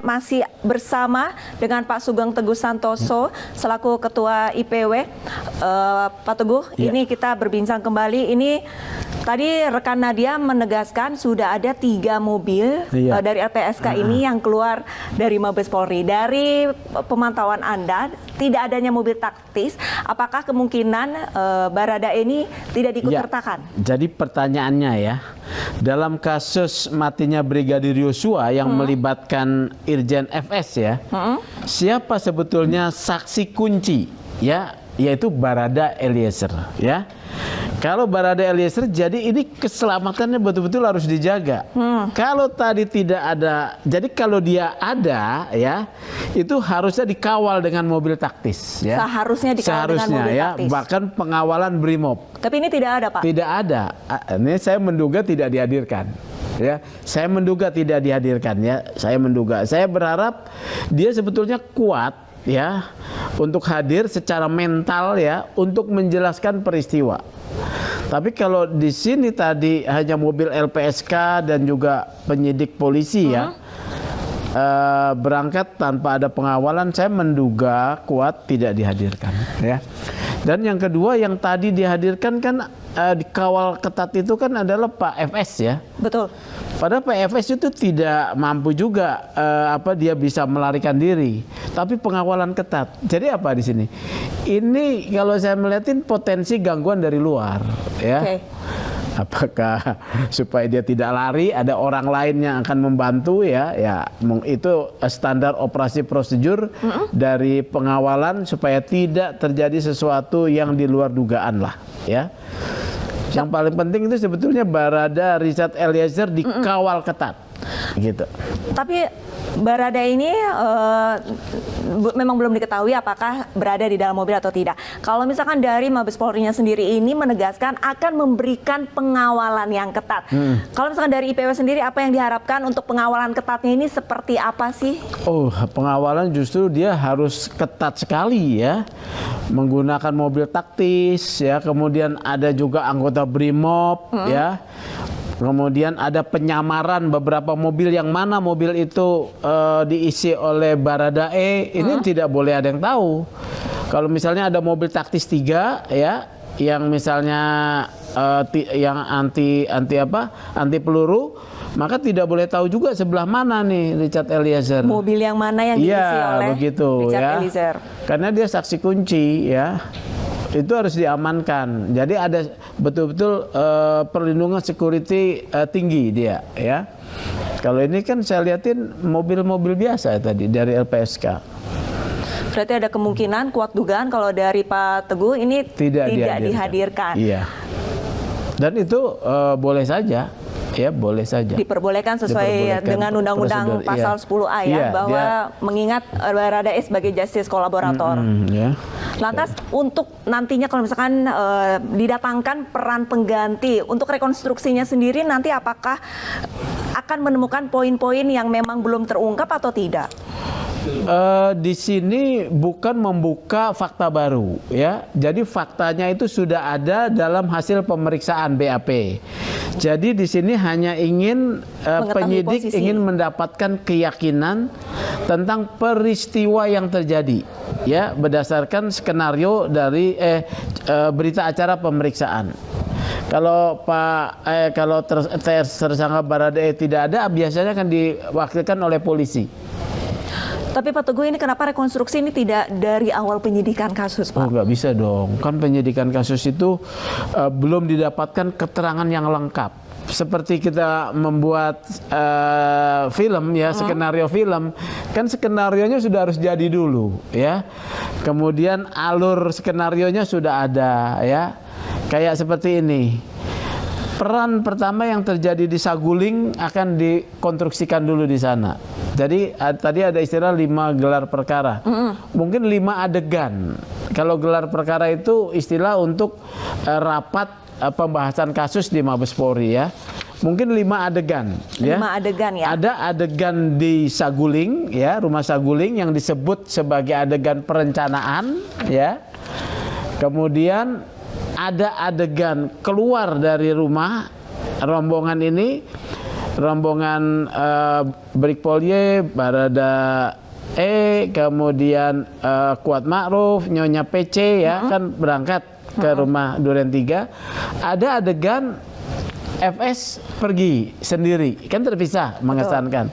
masih bersama dengan Pak Sugeng Teguh Santoso selaku Ketua IPW. Pak Teguh, ini kita berbincang kembali. Ini tadi rekan Nadia menegaskan sudah ada 3 mobil dari LPSK ini yang keluar dari Mabes Polri. Dari pemantauan Anda, tidak adanya mobil taktis, apakah kemungkinan Baradae ini tidak diikutsertakan? Jadi pertanyaannya ya, dalam kasus matinya Brigadir Yosua yang melibatkan Irjen FS ya, siapa sebetulnya saksi kunci ya, yaitu Barada Eliezer ya. Kalau Barada Eliezer, jadi ini keselamatannya betul-betul harus dijaga. Kalau tadi tidak ada, jadi kalau dia ada ya, itu harusnya dikawal dengan mobil taktis ya. Seharusnya dikawal dengan mobil taktis. Bahkan pengawalan Brimob. Tapi ini tidak ada, Pak. Tidak ada. Ini saya menduga tidak dihadirkan. Ya, saya menduga tidak dihadirkan ya. Saya menduga. Saya berharap dia sebetulnya kuat ya untuk hadir secara mental ya untuk menjelaskan peristiwa. Tapi kalau di sini tadi hanya mobil LPSK dan juga penyidik polisi ya berangkat tanpa ada pengawalan, saya menduga kuat tidak dihadirkan ya. Dan yang kedua yang tadi dihadirkan kan dikawal ketat itu kan adalah Pak FS ya. Betul. Padahal Pak FS itu tidak mampu juga dia bisa melarikan diri, tapi pengawalan ketat. Jadi apa di sini? Ini kalau saya melihatin potensi gangguan dari luar, ya. Apakah supaya dia tidak lari, ada orang lain yang akan membantu ya, itu standar operasi prosedur dari pengawalan supaya tidak terjadi sesuatu yang di luar dugaan lah, ya. Yang paling penting itu sebetulnya Barada Richard Eliezer dikawal ketat, gitu. Tapi Barada ini memang belum diketahui apakah berada di dalam mobil atau tidak. Kalau misalkan dari Mabes Polri-nya sendiri ini menegaskan akan memberikan pengawalan yang ketat. Kalau misalkan dari IPW sendiri, apa yang diharapkan untuk pengawalan ketatnya ini seperti apa sih? Oh, pengawalan justru dia harus ketat sekali ya. Menggunakan mobil taktis ya, kemudian ada juga anggota Brimob ya. Kemudian ada penyamaran beberapa mobil, yang mana mobil itu diisi oleh Baradae, ini tidak boleh ada yang tahu. Kalau misalnya ada mobil taktis 3 ya, yang misalnya yang anti peluru, maka tidak boleh tahu juga sebelah mana nih Richard Eliezer. Mobil yang mana yang diisi oleh Richard Eliezer. Karena dia saksi kunci ya. Itu harus diamankan. Jadi ada betul-betul perlindungan security tinggi dia ya. Kalau ini kan saya lihatin mobil-mobil biasa tadi dari LPSK. Berarti ada kemungkinan, kuat dugaan kalau dari Pak Teguh ini tidak dihadirkan. Iya. Dan itu boleh saja. Ya, boleh saja. Diperbolehkan sesuai dengan Undang-Undang Pasal 10A ya, bahwa mengingat Baradae sebagai justice kolaborator. Lantas untuk nantinya kalau misalkan didatangkan peran pengganti untuk rekonstruksinya sendiri, nanti apakah akan menemukan poin-poin yang memang belum terungkap atau tidak? Di sini bukan membuka fakta baru ya. Jadi faktanya itu sudah ada dalam hasil pemeriksaan BAP. Jadi di sini hanya ingin penyidik ingin mendapatkan keyakinan tentang peristiwa yang terjadi ya, berdasarkan skenario dari berita acara pemeriksaan. Kalau kalau tersangka Baradae tidak ada, biasanya akan diwakilkan oleh polisi. Tapi Pak Teguh, ini kenapa rekonstruksi ini tidak dari awal penyidikan kasus, Pak? Oh, nggak bisa dong. Kan penyidikan kasus itu belum didapatkan keterangan yang lengkap. Seperti kita membuat film ya, skenario film, kan skenarionya sudah harus jadi dulu ya. Kemudian alur skenarionya sudah ada ya. Kayak seperti ini. Peran pertama yang terjadi di Saguling akan dikonstruksikan dulu di sana. Jadi tadi ada istilah 5 gelar perkara. Mungkin 5 adegan. Kalau gelar perkara itu istilah untuk rapat pembahasan kasus di Mabes Polri ya. Mungkin 5 adegan. 5 adegan ya. Ada adegan di Saguling ya, rumah Saguling yang disebut sebagai adegan perencanaan ya. Kemudian ada adegan keluar dari rumah rombongan ini rombongan Brigpol Y, Barada E, kemudian Kuat Ma'ruf, Nyonya PC ya kan berangkat ke rumah Duren 3. Ada adegan FS pergi sendiri, kan terpisah, mengesankan.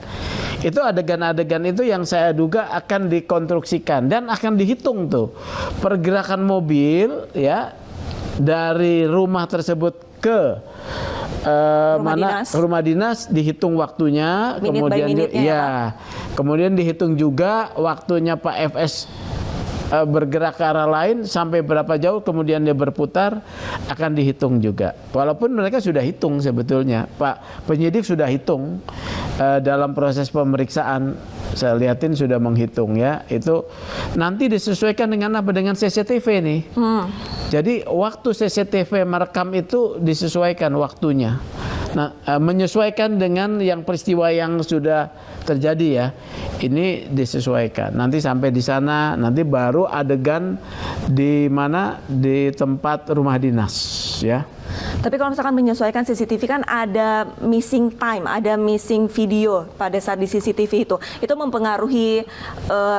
Itu adegan-adegan itu yang saya duga akan dikonstruksikan dan akan dihitung tuh pergerakan mobil ya dari rumah tersebut ke rumah dinas, dihitung waktunya, kemudian dihitung juga waktunya Pak FS bergerak ke arah lain sampai berapa jauh kemudian dia berputar, akan dihitung juga. Walaupun mereka sudah hitung sebetulnya, Pak penyidik sudah hitung dalam proses pemeriksaan, saya lihatin sudah menghitung ya. Itu nanti disesuaikan dengan apa, dengan CCTV nih. Jadi waktu CCTV merekam itu disesuaikan waktunya. Nah, menyesuaikan dengan yang peristiwa yang sudah terjadi ya. Ini disesuaikan. Nanti sampai di sana, nanti baru adegan di mana, di tempat rumah dinas ya. Tapi kalau misalkan menyesuaikan CCTV kan ada missing time, ada missing video pada saat di CCTV itu mempengaruhi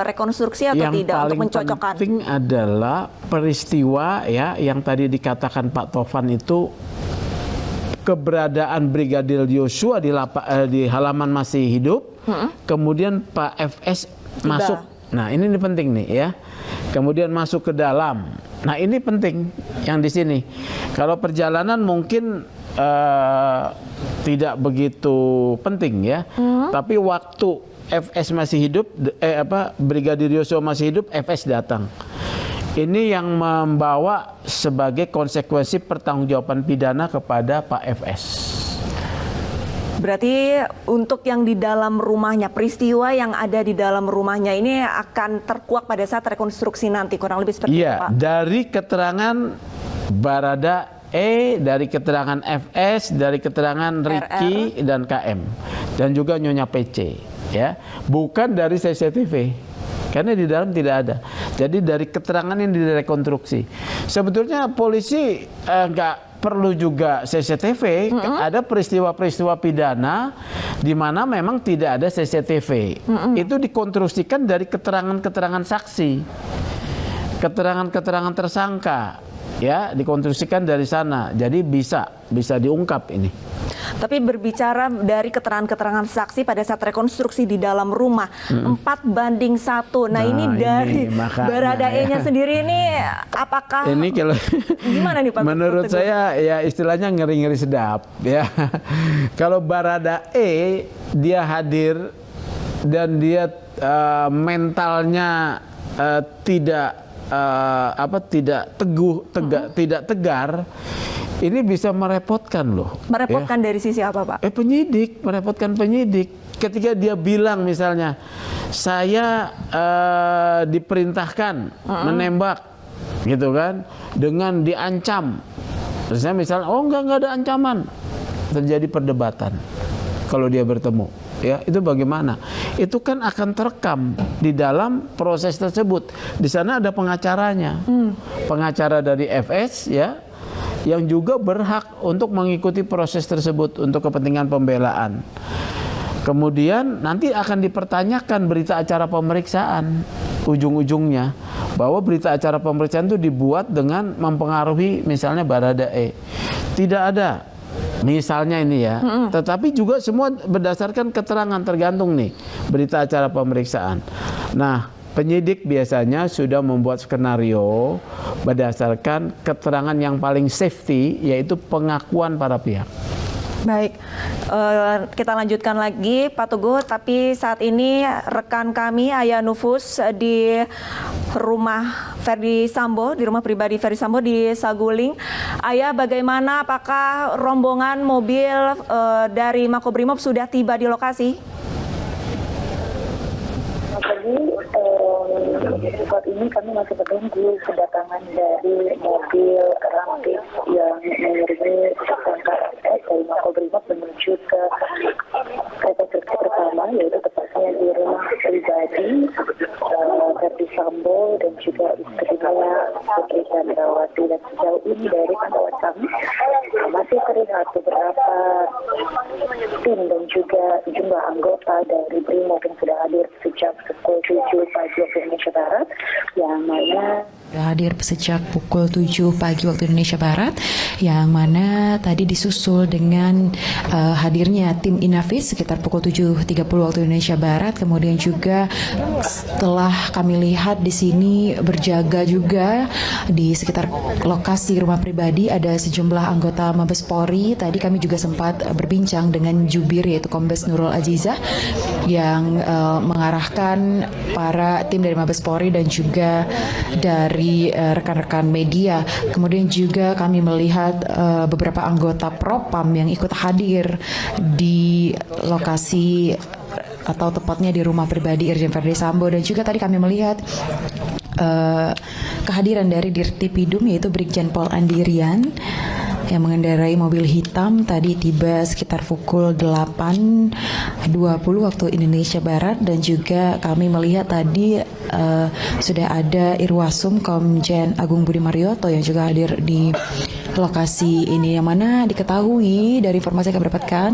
rekonstruksi atau yang tidak untuk mencocokkan? Yang paling penting adalah peristiwa ya yang tadi dikatakan Pak Tovan itu, keberadaan Brigadir Yosua di halaman masih hidup, kemudian Pak FS masuk. Nah ini penting nih ya. Kemudian masuk ke dalam. Nah ini penting yang di sini. Kalau perjalanan mungkin tidak begitu penting ya. Tapi waktu FS masih hidup, Brigadir Yosua masih hidup, FS datang. Ini yang membawa sebagai konsekuensi pertanggungjawaban pidana kepada Pak FS. Berarti untuk yang di dalam rumahnya, peristiwa yang ada di dalam rumahnya ini akan terkuak pada saat rekonstruksi nanti, kurang lebih seperti itu, Pak? Dari keterangan Barada E, dari keterangan FS, dari keterangan Ricky dan KM, dan juga Nyonya PC, ya, bukan dari CCTV. Karena di dalam tidak ada. Jadi dari keterangan yang direkonstruksi. Sebetulnya polisi nggak perlu juga CCTV. Ada peristiwa-peristiwa pidana di mana memang tidak ada CCTV. Itu dikonstruksikan dari keterangan-keterangan saksi, keterangan-keterangan tersangka, ya, dikonstruksikan dari sana. Jadi bisa diungkap ini. Tapi berbicara dari keterangan-keterangan saksi pada saat rekonstruksi di dalam rumah, 4:1. Nah ini dari Barada E-nya sendiri ini apakah ini kalau gimana nih Pak? Menurut saya ya istilahnya ngeri-ngeri sedap ya. Kalau Barada E dia hadir dan dia mentalnya tidak tidak tegar, ini bisa merepotkan loh. Merepotkan ya. Dari sisi apa, Pak? Merepotkan penyidik. Ketika dia bilang misalnya, saya diperintahkan menembak, gitu kan, dengan diancam. Terusnya misalnya, oh enggak ada ancaman, terjadi perdebatan kalau dia bertemu. Ya, itu bagaimana? Itu kan akan terekam di dalam proses tersebut. Di sana ada pengacaranya, pengacara dari FS ya, yang juga berhak untuk mengikuti proses tersebut untuk kepentingan pembelaan. Kemudian nanti akan dipertanyakan berita acara pemeriksaan ujung-ujungnya, bahwa berita acara pemeriksaan itu dibuat dengan mempengaruhi misalnya Barada E. Tidak ada misalnya ini ya, tetapi juga semua berdasarkan keterangan, tergantung nih berita acara pemeriksaan. Nah, penyidik biasanya sudah membuat skenario berdasarkan keterangan yang paling safety, yaitu pengakuan para pihak. Baik, kita lanjutkan lagi Pak Teguh, tapi saat ini rekan kami Ayah Nufus di rumah Ferdi Sambo, di rumah pribadi Ferdi Sambo di Saguling. Ayah, bagaimana, apakah rombongan mobil dari Makobrimob sudah tiba di lokasi? Saat ini kami masih menunggu kedatangan dari mobil Ramtif yang mengiringi tersangka FS dari Makobrimob menuju ke rekonstruksi pertama, yaitu tepatnya di rumah pribadi Ferdi Sambo dan juga istri saya Putri Chandrawati, dan sejauh ini dari pantauan kami masih terlihat beberapa tim dan juga sejumlah anggota dari BRIMOB yang sudah hadir sejak pukul 7 pagi waktu Indonesia Barat, yang mana hadir sejak pukul 7 pagi waktu Indonesia Barat, yang mana tadi disusul dengan hadirnya tim Inavis sekitar pukul 7.30 waktu Indonesia Barat. Kemudian juga setelah kami lihat di sini berjaga juga di sekitar lokasi rumah pribadi ada sejumlah anggota Mabes Polri. Tadi kami juga sempat berbincang dengan jubir yaitu Kombes Nurul Azizah yang mengarahkan para tim dari Mabes Polri dan juga dari rekan-rekan media. Kemudian juga kami melihat beberapa anggota Propam yang ikut hadir di lokasi atau tepatnya di rumah pribadi Irjen Verdi Sambo, dan juga tadi kami melihat kehadiran dari Dirtipidum yaitu Brigjen Pol Andirian yang mengendarai mobil hitam tadi tiba sekitar pukul 8.20 waktu Indonesia Barat, dan juga kami melihat tadi sudah ada Irwasum Komjen Agung Budi Marioto yang juga hadir di lokasi ini, yang mana diketahui dari informasi yang kami dapatkan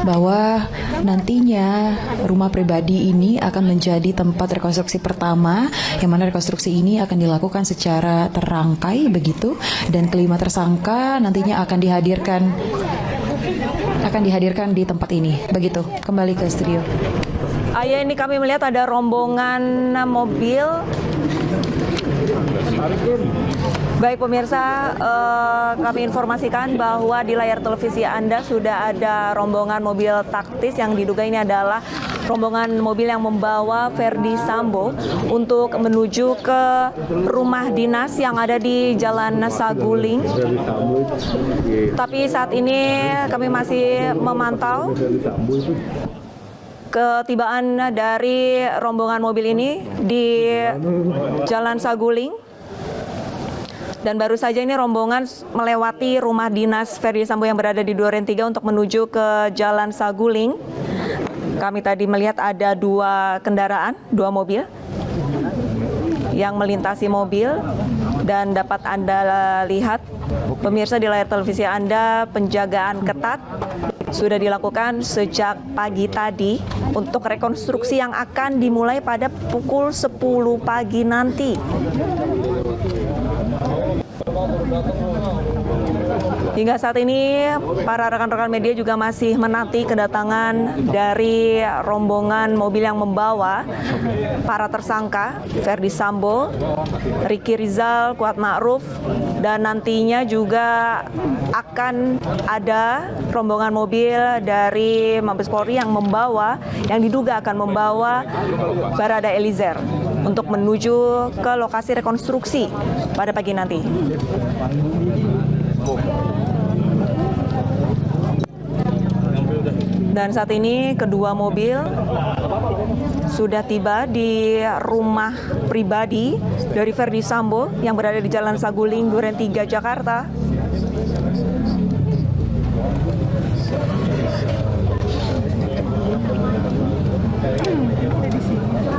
bahwa nantinya rumah pribadi ini akan menjadi tempat rekonstruksi pertama, yang mana rekonstruksi ini akan dilakukan secara terangkai begitu, dan kelima tersangka nantinya akan dihadirkan di tempat ini. Begitu, kembali ke studio. Ayah, ini kami melihat ada rombongan mobil. Baik pemirsa, kami informasikan bahwa di layar televisi Anda sudah ada rombongan mobil taktis yang diduga ini adalah rombongan mobil yang membawa Verdi Sambo untuk menuju ke rumah dinas yang ada di Jalan Saguling. Tapi saat ini kami masih memantau ketibaan dari rombongan mobil ini di Jalan Saguling. Dan baru saja ini rombongan melewati rumah dinas Verdi Sambo yang berada di Duren 3 untuk menuju ke Jalan Saguling. Kami tadi melihat ada dua kendaraan, dua mobil yang melintasi mobil, dan dapat Anda lihat pemirsa di layar televisi Anda, penjagaan ketat sudah dilakukan sejak pagi tadi untuk rekonstruksi yang akan dimulai pada pukul 10 pagi nanti. Hingga saat ini para rekan-rekan media juga masih menanti kedatangan dari rombongan mobil yang membawa para tersangka Verdi Sambo, Ricky Rizal, Kuat Ma'ruf, dan nantinya juga akan ada rombongan mobil dari Mabes Polri yang diduga akan membawa Barada Eliezer untuk menuju ke lokasi rekonstruksi pada pagi nanti. Dan saat ini kedua mobil sudah tiba di rumah pribadi dari Verdi Sambo yang berada di Jalan Saguling, Duren 3, Jakarta.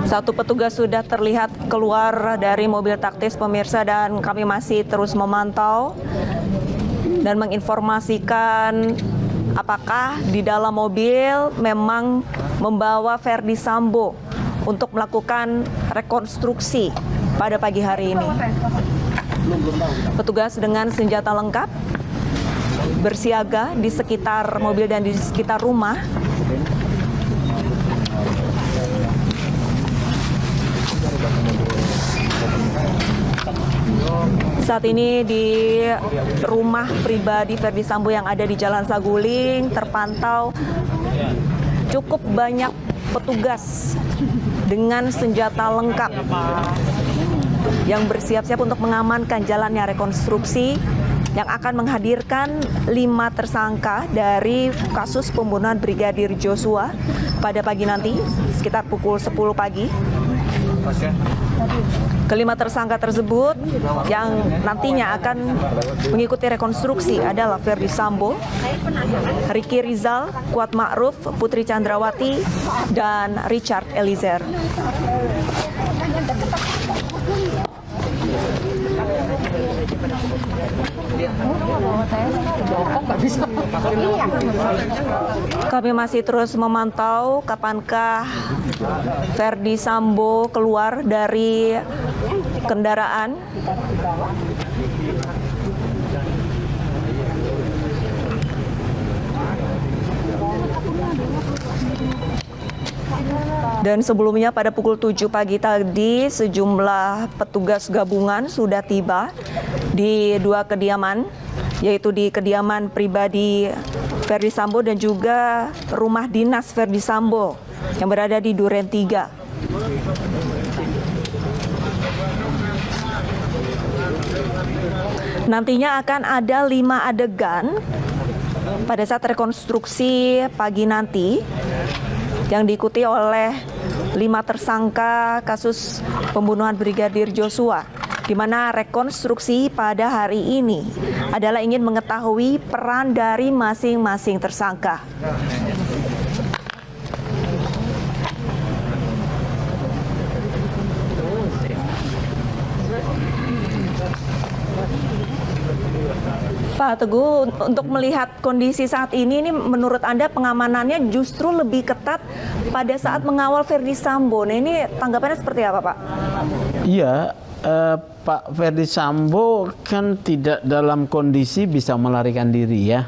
Satu petugas sudah terlihat keluar dari mobil taktis pemirsa, dan kami masih terus memantau dan menginformasikan apakah di dalam mobil memang membawa Verdi Sambo untuk melakukan rekonstruksi pada pagi hari ini. Petugas dengan senjata lengkap bersiaga di sekitar mobil dan di sekitar rumah. Saat ini di rumah pribadi Verdi Sambo yang ada di Jalan Saguling terpantau cukup banyak petugas dengan senjata lengkap yang bersiap-siap untuk mengamankan jalannya rekonstruksi yang akan menghadirkan 5 tersangka dari kasus pembunuhan Brigadir Joshua pada pagi nanti sekitar pukul 10 pagi. Kelima tersangka tersebut yang nantinya akan mengikuti rekonstruksi adalah Verdi Sambo, Ricky Rizal, Kuat Ma'ruf, Putri Chandrawati, dan Richard Eliezer. Kami masih terus memantau kapankah Verdi Sambo keluar dari kendaraan. Dan sebelumnya pada pukul 7 pagi tadi sejumlah petugas gabungan sudah tiba di dua kediaman, yaitu di kediaman pribadi Verdi Sambo dan juga rumah dinas Verdi Sambo yang berada di Duren 3. Nantinya akan ada 5 adegan pada saat rekonstruksi pagi nanti yang diikuti oleh 5 tersangka kasus pembunuhan Brigadir Joshua, di mana rekonstruksi pada hari ini adalah ingin mengetahui peran dari masing-masing tersangka. Pak Teguh, untuk melihat kondisi saat ini menurut Anda pengamanannya justru lebih ketat pada saat mengawal Verdi Sambo. Nah, ini tanggapannya seperti apa, Pak? Iya, Pak Verdi Sambo kan tidak dalam kondisi bisa melarikan diri ya.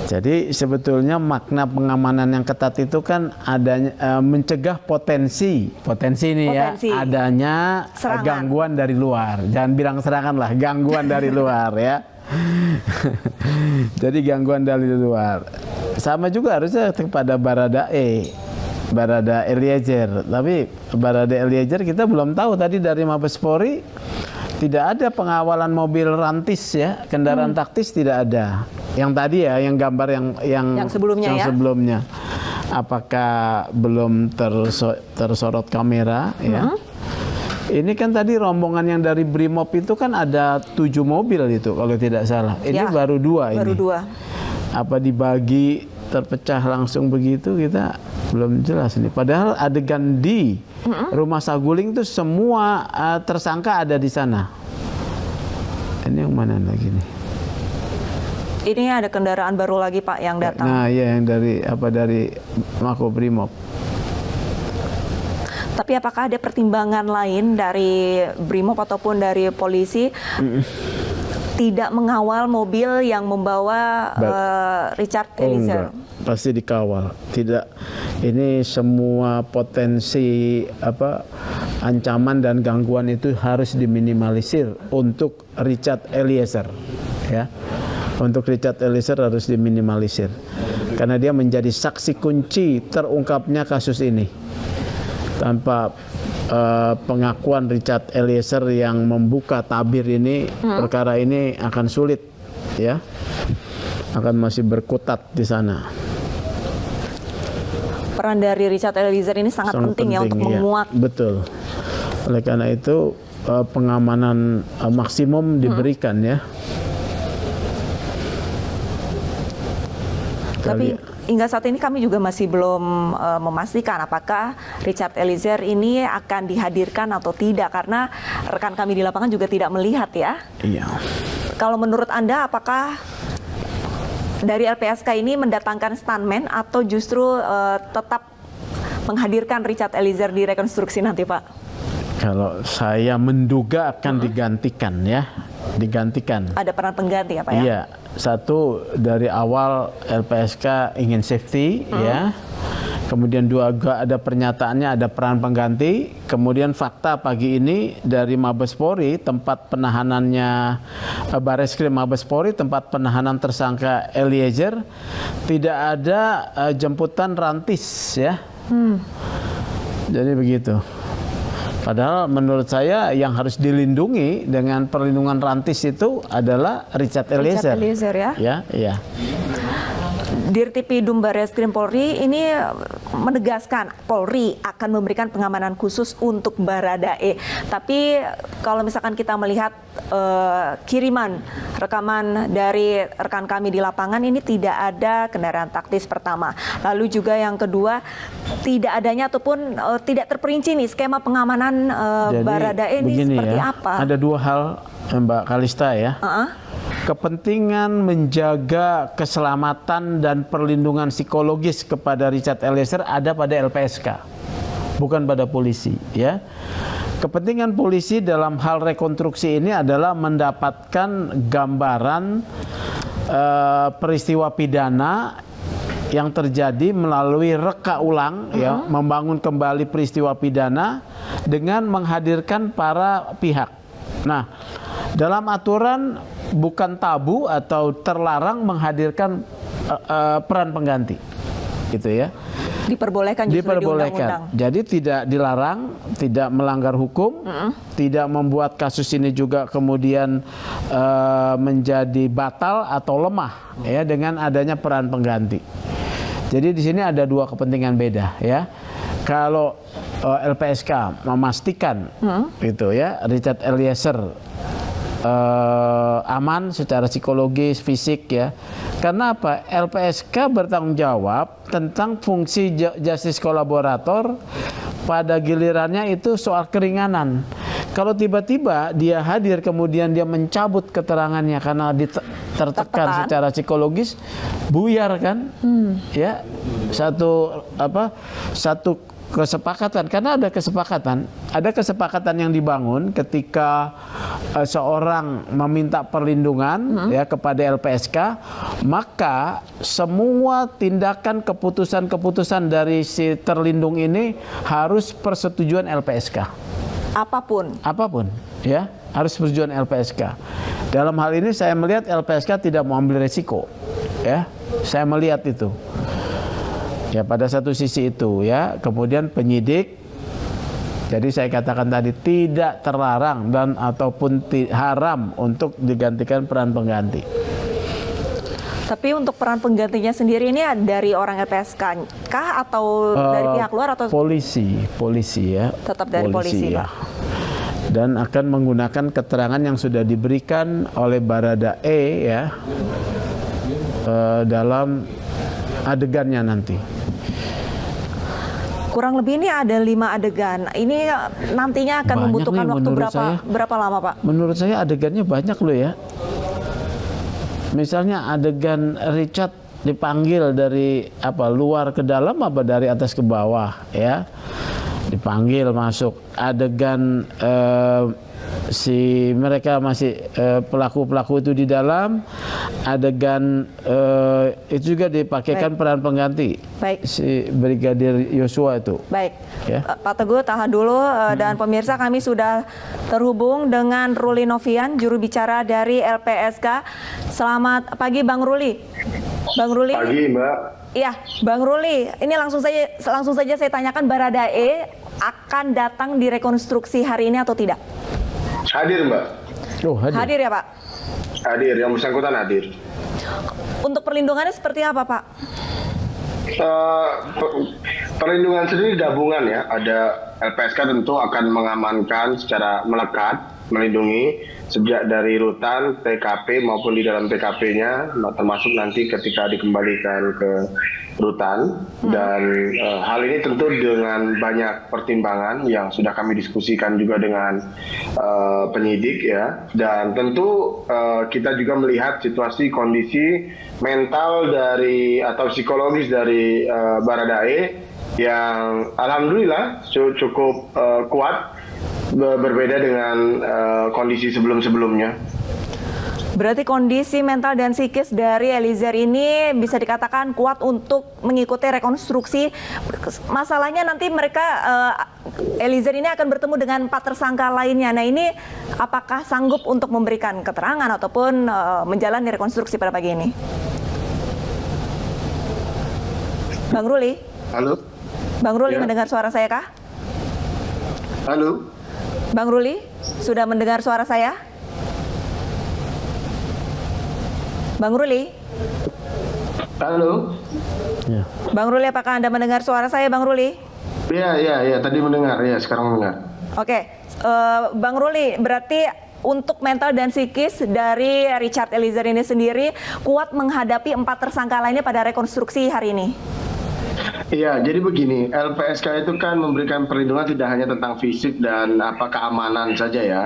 Jadi sebetulnya makna pengamanan yang ketat itu kan adanya mencegah potensi ini ya, adanya serangan, gangguan dari luar. Jangan bilang serangan lah, gangguan dari luar ya. Jadi gangguan dari luar. Sama juga harusnya kepada Barada Eliezer. Tapi Barada Eliezer kita belum tahu, tadi dari Mabes Polri tidak ada pengawalan mobil rantis ya, kendaraan taktis tidak ada. Yang tadi ya, yang gambar yang sebelumnya, apakah belum tersorot kamera ya? Ini kan tadi rombongan yang dari Brimob itu kan ada 7 mobil itu kalau tidak salah. Ini baru 2 ini. Baru 2. Apa dibagi terpecah langsung begitu, kita belum jelas nih. Padahal adegan di rumah Saguling itu semua tersangka ada di sana. Ini yang mana lagi nih? Ini ada kendaraan baru lagi, Pak, yang datang. Nah, ya yang dari Makobrimob. Tapi apakah ada pertimbangan lain dari Brimob ataupun dari polisi tidak mengawal mobil yang membawa Richard Eliezer? Pasti dikawal. Tidak, ini semua potensi ancaman dan gangguan itu harus diminimalisir untuk Richard Eliezer ya. Untuk Richard Eliezer harus diminimalisir karena dia menjadi saksi kunci terungkapnya kasus ini. Tanpa pengakuan Richard Eliezer yang membuka tabir ini, perkara ini akan sulit ya, akan masih berkutat di sana. Peran dari Richard Eliezer ini sangat penting ya untuk menguak. Betul. Oleh karena itu pengamanan maksimum diberikan ya. Tapi hingga saat ini kami juga masih belum memastikan apakah Richard Eliezer ini akan dihadirkan atau tidak, karena rekan kami di lapangan juga tidak melihat ya. Iya. Kalau menurut Anda, apakah dari LPSK ini mendatangkan stuntman atau justru tetap menghadirkan Richard Eliezer di rekonstruksi nanti, Pak? Kalau saya menduga akan digantikan ya, digantikan. Ada peran pengganti ya, Pak ya? Iya. Satu, dari awal LPSK ingin safety ya. Kemudian juga ada pernyataannya ada peran pengganti. Kemudian fakta pagi ini dari Mabes Polri, tempat penahanannya Bareskrim Mabes Polri, tempat penahanan tersangka Eliezer, tidak ada jemputan rantis ya. Jadi begitu. Padahal menurut saya yang harus dilindungi dengan perlindungan rantis itu adalah Richard Eliezer. Richard Eliezer ya. Ya, iya. Dirtipidum Barreskrim Polri ini menegaskan Polri akan memberikan pengamanan khusus untuk Baradae. Tapi kalau misalkan kita melihat kiriman rekaman dari rekan kami di lapangan, ini tidak ada kendaraan taktis pertama. Lalu juga yang kedua, tidak adanya ataupun tidak terperinci nih skema pengamanan Baradae ini seperti apa? Ada dua hal, Mbak Kalista ya. Kepentingan menjaga keselamatan dan perlindungan psikologis kepada Richard Eliezer ada pada LPSK, bukan pada polisi ya. Kepentingan polisi dalam hal rekonstruksi ini adalah mendapatkan gambaran peristiwa pidana yang terjadi melalui reka ulang ya, membangun kembali peristiwa pidana dengan menghadirkan para pihak. Nah, dalam aturan bukan tabu atau terlarang menghadirkan peran pengganti, gitu ya. Diperbolehkan justru di undang-undang. Jadi tidak dilarang, tidak melanggar hukum, tidak membuat kasus ini juga kemudian menjadi batal atau lemah ya dengan adanya peran pengganti. Jadi di sini ada dua kepentingan beda ya. Kalau LPSK memastikan gitu ya Richard Eliezer aman secara psikologis, fisik ya. Karena apa? LPSK bertanggung jawab tentang fungsi justice kolaborator, pada gilirannya itu soal keringanan. Kalau tiba-tiba dia hadir kemudian dia mencabut keterangannya karena tertekan secara psikologis, buyar kan? Ya, satu kesepakatan, karena ada kesepakatan yang dibangun ketika seorang meminta perlindungan ya kepada LPSK, maka semua tindakan keputusan dari si terlindung ini harus persetujuan LPSK. Apapun ya, harus persetujuan LPSK. Dalam hal ini saya melihat LPSK tidak mau ambil resiko ya, saya melihat itu. Ya, pada satu sisi itu ya, kemudian penyidik, jadi saya katakan tadi tidak terlarang dan ataupun haram untuk digantikan peran pengganti. Tapi untuk peran penggantinya sendiri ini dari orang LPSK kah atau dari pihak luar atau polisi ya? Tetap dari polisi ya. Dan akan menggunakan keterangan yang sudah diberikan oleh Baradae ya dalam adegannya nanti. Kurang lebih ini ada 5 adegan. Ini nantinya akan membutuhkan waktu berapa lama, Pak? Menurut saya adegannya banyak loh ya. Misalnya adegan Richard dipanggil dari luar ke dalam apa dari atas ke bawah ya. Dipanggil masuk. Adegan si mereka masih pelaku-pelaku itu di dalam, adegan itu juga dipakaikan peran pengganti. Baik. Si Brigadir Yosua itu. Baik. Ya. Pak Teguh tahan dulu dan pemirsa, kami sudah terhubung dengan Ruli Novian, juru bicara dari LPSK. Selamat pagi Bang Ruli. Bang Ruli. Pagi Mbak. Iya, Bang Ruli. Ini langsung saja saya tanyakan, Baradae akan datang di rekonstruksi hari ini atau tidak? Hadir Mbak. Oh, hadir ya Pak? Hadir, yang bersangkutan hadir. Untuk perlindungannya seperti apa Pak? Perlindungan sendiri gabungan ya. Ada LPSK tentu akan mengamankan secara melekat, melindungi sejak dari rutan, TKP maupun di dalam TKP-nya, termasuk nanti ketika dikembalikan ke rutan. Dan hal ini tentu dengan banyak pertimbangan yang sudah kami diskusikan juga dengan penyidik ya. Dan tentu kita juga melihat situasi kondisi mental dari atau psikologis dari Baradae yang alhamdulillah cukup kuat, berbeda dengan kondisi sebelum-sebelumnya. Berarti kondisi mental dan psikis dari Eliezer ini bisa dikatakan kuat untuk mengikuti rekonstruksi. Masalahnya nanti mereka Eliezer ini akan bertemu dengan 4 tersangka lainnya. Nah, ini apakah sanggup untuk memberikan keterangan ataupun menjalani rekonstruksi pada pagi ini? Bang Ruli? Halo? Bang Ruli Ya. mendengar suara saya kah? Halo? Bang Ruli, sudah mendengar suara saya? Bang Ruli? Halo. Ya. Bang Ruli, apakah Anda mendengar suara saya, Bang Ruli? Iya, tadi mendengar, ya sekarang mendengar. Oke, Bang Ruli, berarti untuk mental dan psikis dari Richard Eliezer ini sendiri kuat menghadapi 4 tersangka lainnya pada rekonstruksi hari ini. Iya, jadi begini, LPSK itu kan memberikan perlindungan tidak hanya tentang fisik dan keamanan saja ya.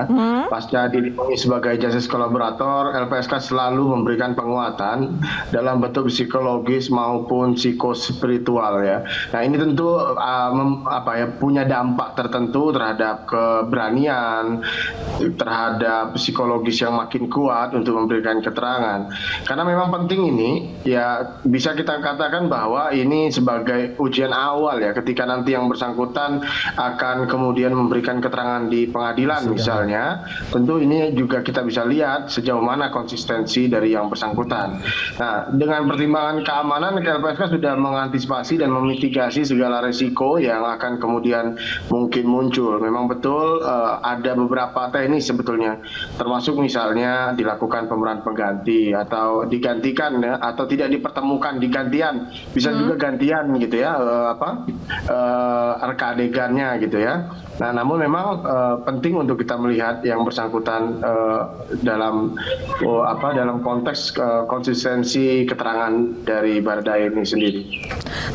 Pasca dilindungi sebagai justice kolaborator, LPSK selalu memberikan penguatan dalam bentuk psikologis maupun psikospiritual ya. Nah ini tentu punya dampak tertentu terhadap keberanian, terhadap psikologis yang makin kuat untuk memberikan keterangan. Karena memang penting ini ya, bisa kita katakan bahwa ini sebagai ujian awal ya, ketika nanti yang bersangkutan akan kemudian memberikan keterangan di pengadilan misalnya, tentu ini juga kita bisa lihat sejauh mana konsistensi dari yang bersangkutan. Nah, dengan pertimbangan keamanan, LPSK sudah mengantisipasi dan memitigasi segala risiko yang akan kemudian mungkin muncul. Memang betul ada beberapa teknis sebetulnya, termasuk misalnya dilakukan pemeran pengganti atau digantikan ya, atau tidak dipertemukan digantian, bisa juga gantian gitu ya, reka adegannya gitu ya. Nah, namun memang penting untuk kita melihat yang bersangkutan dalam konteks konsistensi keterangan dari Baradae ini sendiri.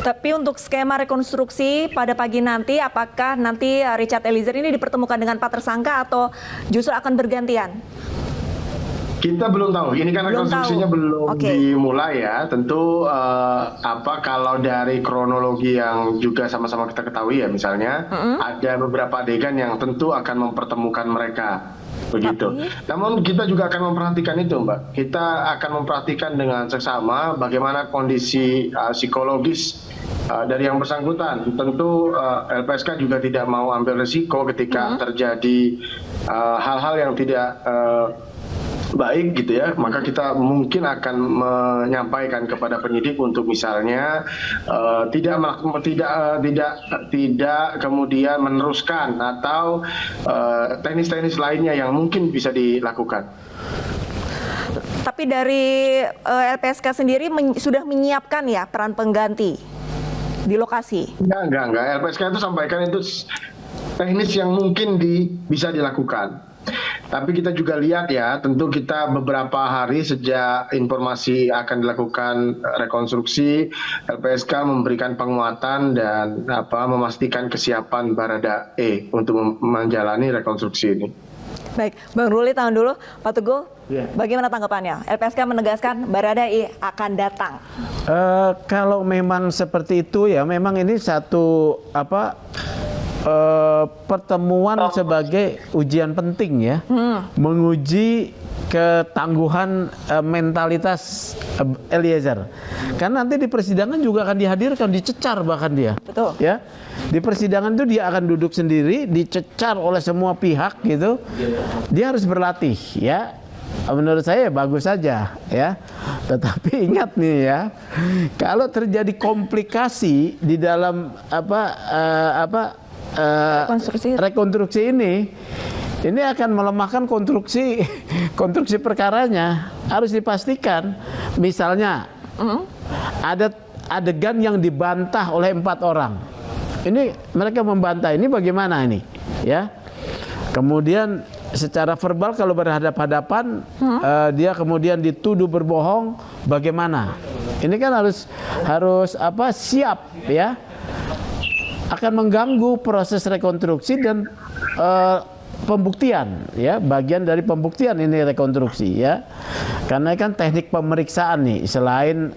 Tapi untuk skema rekonstruksi pada pagi nanti, apakah nanti Richard Eliezer ini dipertemukan dengan 4 tersangka atau justru akan bergantian? Kita belum tahu. Ini kan rekonstruksinya belum dimulai ya. Tentu kalau dari kronologi yang juga sama-sama kita ketahui ya, misalnya ada beberapa adegan yang tentu akan mempertemukan mereka. Begitu. Namun kita juga akan memperhatikan itu, Mbak. Kita akan memperhatikan dengan seksama bagaimana kondisi psikologis dari yang bersangkutan. Tentu LPSK juga tidak mau ambil risiko ketika terjadi hal-hal yang tidak baik gitu ya, maka kita mungkin akan menyampaikan kepada penyidik untuk misalnya tidak kemudian meneruskan atau teknis-teknis lainnya yang mungkin bisa dilakukan. Tapi dari LPSK sendiri sudah menyiapkan ya peran pengganti di lokasi? Enggak. LPSK itu sampaikan itu teknis yang mungkin bisa dilakukan. Tapi kita juga lihat ya, tentu kita beberapa hari sejak informasi akan dilakukan rekonstruksi, LPSK memberikan penguatan dan memastikan kesiapan Baradae untuk menjalani rekonstruksi ini. Baik, Bang Ruli tahan dulu. Pak Teguh, bagaimana tanggapannya? LPSK menegaskan Baradae akan datang. Kalau memang seperti itu ya, memang ini satu pertemuan sebagai ujian penting ya, menguji ketangguhan mentalitas Eliezer. Karena nanti di persidangan juga akan dihadirkan, dicecar bahkan dia. Betul. Ya, di persidangan itu dia akan duduk sendiri, dicecar oleh semua pihak gitu. Dia harus berlatih ya. Menurut saya bagus saja ya. Tetapi ingat nih ya, kalau terjadi komplikasi di dalam rekonstruksi ini akan melemahkan konstruksi perkaranya. Harus dipastikan misalnya ada adegan yang dibantah oleh 4 orang. Ini mereka membantah, ini bagaimana ini ya. Kemudian secara verbal kalau berhadap-hadapan dia kemudian dituduh berbohong, bagaimana? Ini kan harus siap ya. Akan mengganggu proses rekonstruksi dan pembuktian ya, bagian dari pembuktian ini rekonstruksi ya. Karena kan teknik pemeriksaan nih, selain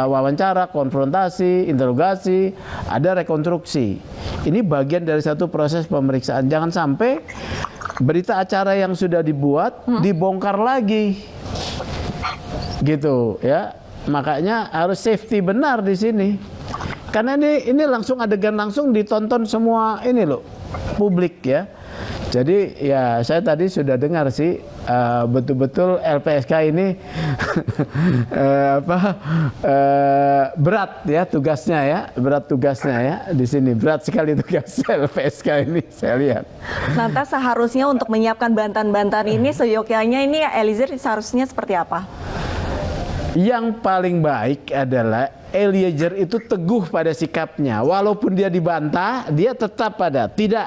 wawancara, konfrontasi, interogasi, ada rekonstruksi. Ini bagian dari satu proses pemeriksaan. Jangan sampai berita acara yang sudah dibuat dibongkar lagi. Gitu ya. Makanya harus safety benar di sini. Karena ini langsung adegan langsung ditonton semua ini loh, publik ya. Jadi ya saya tadi sudah dengar sih betul-betul LPSK ini berat ya tugasnya ya, di sini berat sekali tugas LPSK ini saya lihat. Lantas seharusnya untuk menyiapkan bantahan-bantahan ini seyogyanya ini Eliezer seharusnya seperti apa? Yang paling baik adalah Eliezer itu teguh pada sikapnya. Walaupun dia dibantah, dia tetap pada tidak.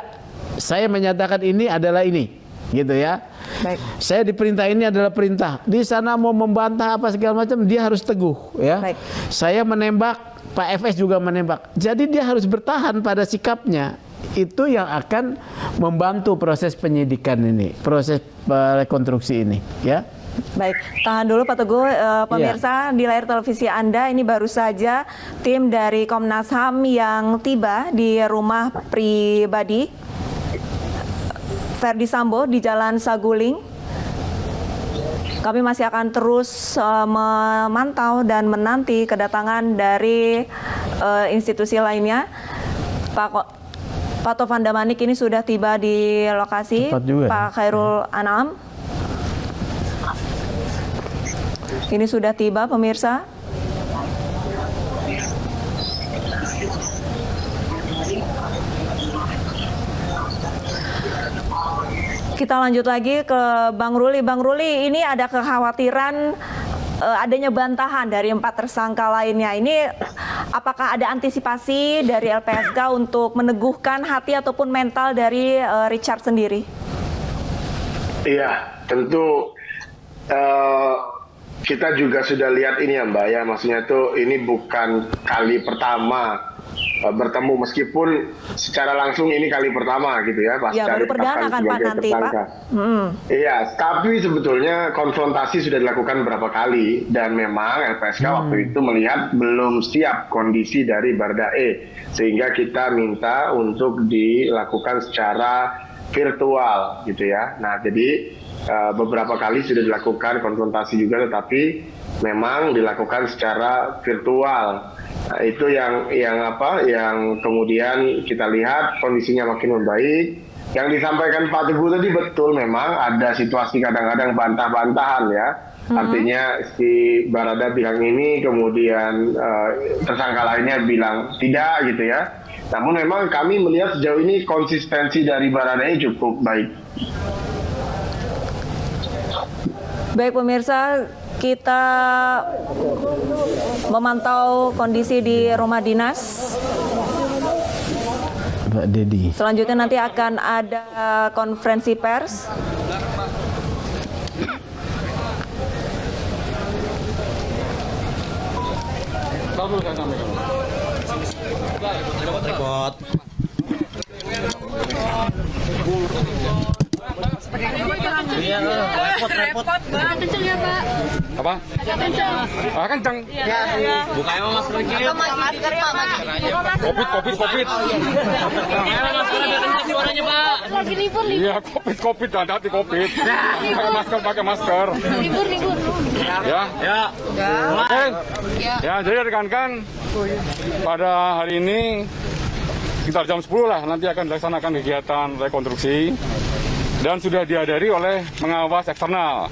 Saya menyatakan ini adalah ini, gitu ya. Baik. Saya diperintah ini adalah perintah. Di sana mau membantah apa segala macam, dia harus teguh, ya. Baik. Saya menembak, Pak FS juga menembak. Jadi dia harus bertahan pada sikapnya. Itu yang akan membantu proses penyidikan ini, proses rekonstruksi ini, ya. Baik, tahan dulu Pak Teguh. Pemirsa, di layar televisi Anda ini baru saja tim dari Komnas HAM yang tiba di rumah pribadi Verdi Sambo di Jalan Saguling. Kami masih akan terus memantau dan menanti kedatangan dari institusi lainnya. Pak Tovan Damanik ini sudah tiba di lokasi. Pak Khairul Anam ini sudah tiba, pemirsa. Kita lanjut lagi ke Bang Ruli. Bang Ruli, ini ada kekhawatiran adanya bantahan dari 4 tersangka lainnya. Ini apakah ada antisipasi dari LPSK untuk meneguhkan hati ataupun mental dari Richard sendiri? Iya, tentu kita juga sudah lihat ini ya Mbak ya, maksudnya tuh ini bukan kali pertama bertemu, meskipun secara langsung ini kali pertama gitu ya, ya baru perdana kan Pak nanti Pak. Iya, tapi sebetulnya konfrontasi sudah dilakukan beberapa kali dan memang LPSK waktu itu melihat belum siap kondisi dari Baradae, sehingga kita minta untuk dilakukan secara virtual gitu ya. Nah jadi beberapa kali sudah dilakukan konfrontasi juga, tetapi memang dilakukan secara virtual. Nah, itu yang kemudian kita lihat kondisinya makin membaik. Yang disampaikan Pak Teguh tadi betul, memang ada situasi kadang-kadang bantah-bantahan ya. Artinya si Barada bilang ini, kemudian tersangka lainnya bilang tidak gitu ya. Namun memang kami melihat sejauh ini konsistensi dari Barada ini cukup baik. Baik pemirsa, kita memantau kondisi di rumah dinas. Pak Dedi. Selanjutnya nanti akan ada konferensi pers. Repot. Iya, repot. Kenceng ya, Pak. Apa? Agak kenceng. Ah, kenceng. Iya. Buka emang masker dikit. Masker, Pak. Covid. Masker agak kenceng suaranya, Pak. Lagi libur. Iya, Covid, hati-hati Covid. Pakai masker. Libur. Ya. Oke. Ya. Ya, jadi rekan-rekan, pada hari ini sekitar jam 10 lah nanti akan dilaksanakan kegiatan rekonstruksi dan sudah dihadiri oleh pengawas eksternal.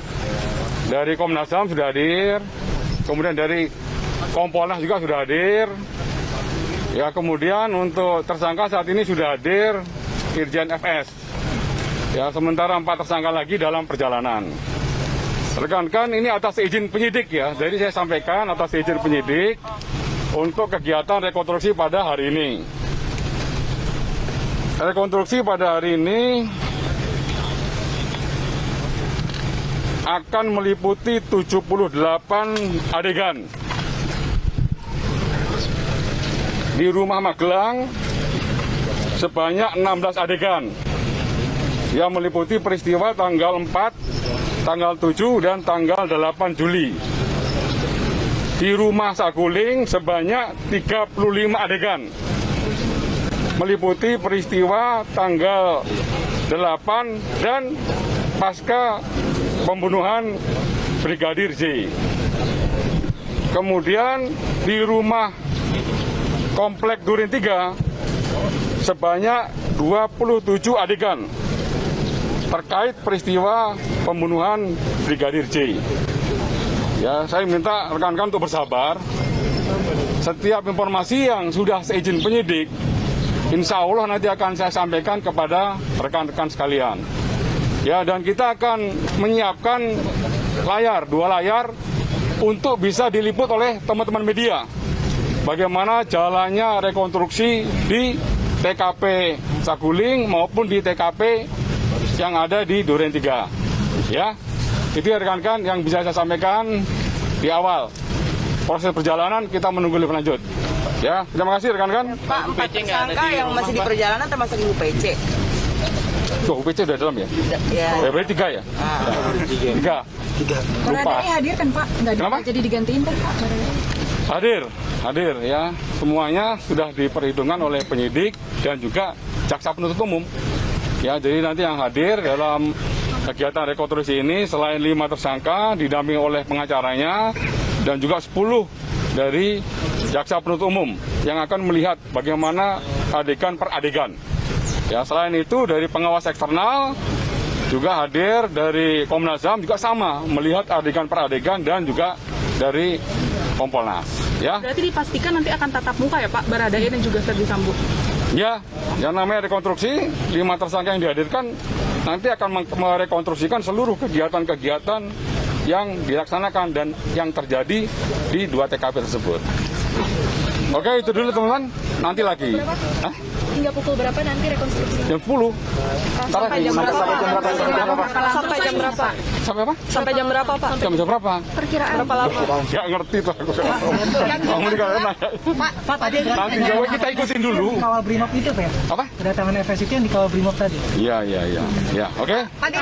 Dari Komnas HAM sudah hadir, kemudian dari Kompolnas juga sudah hadir. Ya, kemudian untuk tersangka saat ini sudah hadir Irjen FS. Ya, sementara 4 tersangka lagi dalam perjalanan. Rekan-rekan, ini atas izin penyidik ya. Jadi saya sampaikan atas izin penyidik untuk kegiatan rekonstruksi pada hari ini. Rekonstruksi pada hari ini akan meliputi 78 adegan di rumah Magelang, sebanyak 16 adegan yang meliputi peristiwa tanggal 4, tanggal 7, dan tanggal 8 Juli. Di rumah Saguling sebanyak 35 adegan meliputi peristiwa tanggal 8 dan pasca pembunuhan Brigadir J. Kemudian di rumah Komplek Durin 3 sebanyak 27 adegan terkait peristiwa pembunuhan Brigadir J. Ya, saya minta rekan-rekan untuk bersabar. Setiap informasi yang sudah seizin penyidik, insya Allah nanti akan saya sampaikan kepada rekan-rekan sekalian. Ya, dan kita akan menyiapkan layar, 2 layar untuk bisa diliput oleh teman-teman media. Bagaimana jalannya rekonstruksi di TKP Saguling maupun di TKP yang ada di Duren 3. Ya, itu ya rekan-rekan yang bisa saya sampaikan di awal. Proses perjalanan kita menunggu lebih lanjut. Ya, terima kasih rekan-rekan. Pak, 4 tersangka yang masih di perjalanan termasuk Ibu PC. Tuh, UPC udah dalam ya? Ya. Berarti 3 ya? Tiga. Lupa. Baradae hadir kan Pak? Nggak Kenapa? jadi digantiin kan Pak? Hadir ya. Semuanya sudah diperhitungkan oleh penyidik dan juga jaksa penuntut umum. Ya, jadi nanti yang hadir dalam kegiatan rekonstruksi ini selain 5 tersangka didampingi oleh pengacaranya dan juga 10 dari jaksa penuntut umum yang akan melihat bagaimana adegan per adegan. Ya, selain itu dari pengawas eksternal juga hadir, dari Komnas HAM juga sama melihat adegan per adegan dan juga dari Kompolnas. Ya. Berarti dipastikan nanti akan tatap muka ya Pak, Baradae dan juga Ferdi Sambo? Ya, yang namanya rekonstruksi, 5 tersangka yang dihadirkan nanti akan merekonstruksikan seluruh kegiatan-kegiatan yang dilaksanakan dan yang terjadi di 2 TKP tersebut. Oke, itu dulu teman-teman. Nanti lagi. Hah? Hingga pukul berapa nanti rekonstruksi? Jam 10. Sampai jam berapa? Sampai jam berapa? Sampai apa? Sampai jam berapa, Pak? Jam berapa? Perkiraan. Berapa lama? Ya ngerti tuh aku. Kamu dikatakan nanya. Pak, tadi Nanti jawab kita ikutin dulu. kawal Brimob itu Pak ya? Apa? Kedatangan FS itu yang di kawal Brimob tadi. Iya. Ya, oke. Tadi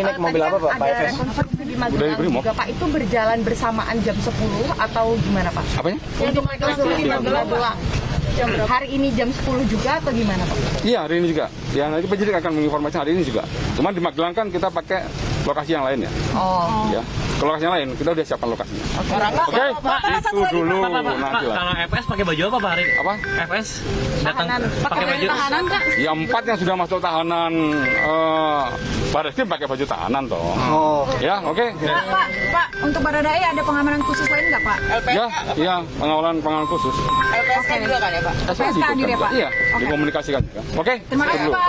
naik mobil apa, Pak? Pak FS? Di Udah Magelang Brimob. juga, Pak, itu berjalan bersamaan jam 10 atau gimana, Pak? Apanya? Yang di Magelang. Hari ini jam 10 juga atau gimana, Pak? Iya, hari ini juga. Ya, nanti penyidik akan menginformasikan hari ini juga. Cuman di Magelang kan kita pakai lokasi yang lain ya. Oh. Ya, ke lokasi yang lain kita udah siapkan lokasinya. Oke, itu dulu nanti lah. Kalau FS pakai baju apa Pak hari? Apa? FS datang pakai baju tahanan nggak? Ya 4 yang sudah masuk tahanan Barreskrim pakai baju tahanan toh. Oh. Ya, oke. Pak, untuk Baradae ada pengamanan khusus lain nggak Pak? Ya, pengawalan khusus. LPSK juga kan ya, Pak? LPSK hadir ya, Pak? Iya, dikomunikasikan juga. Oke. Terima kasih itu dulu. Pak.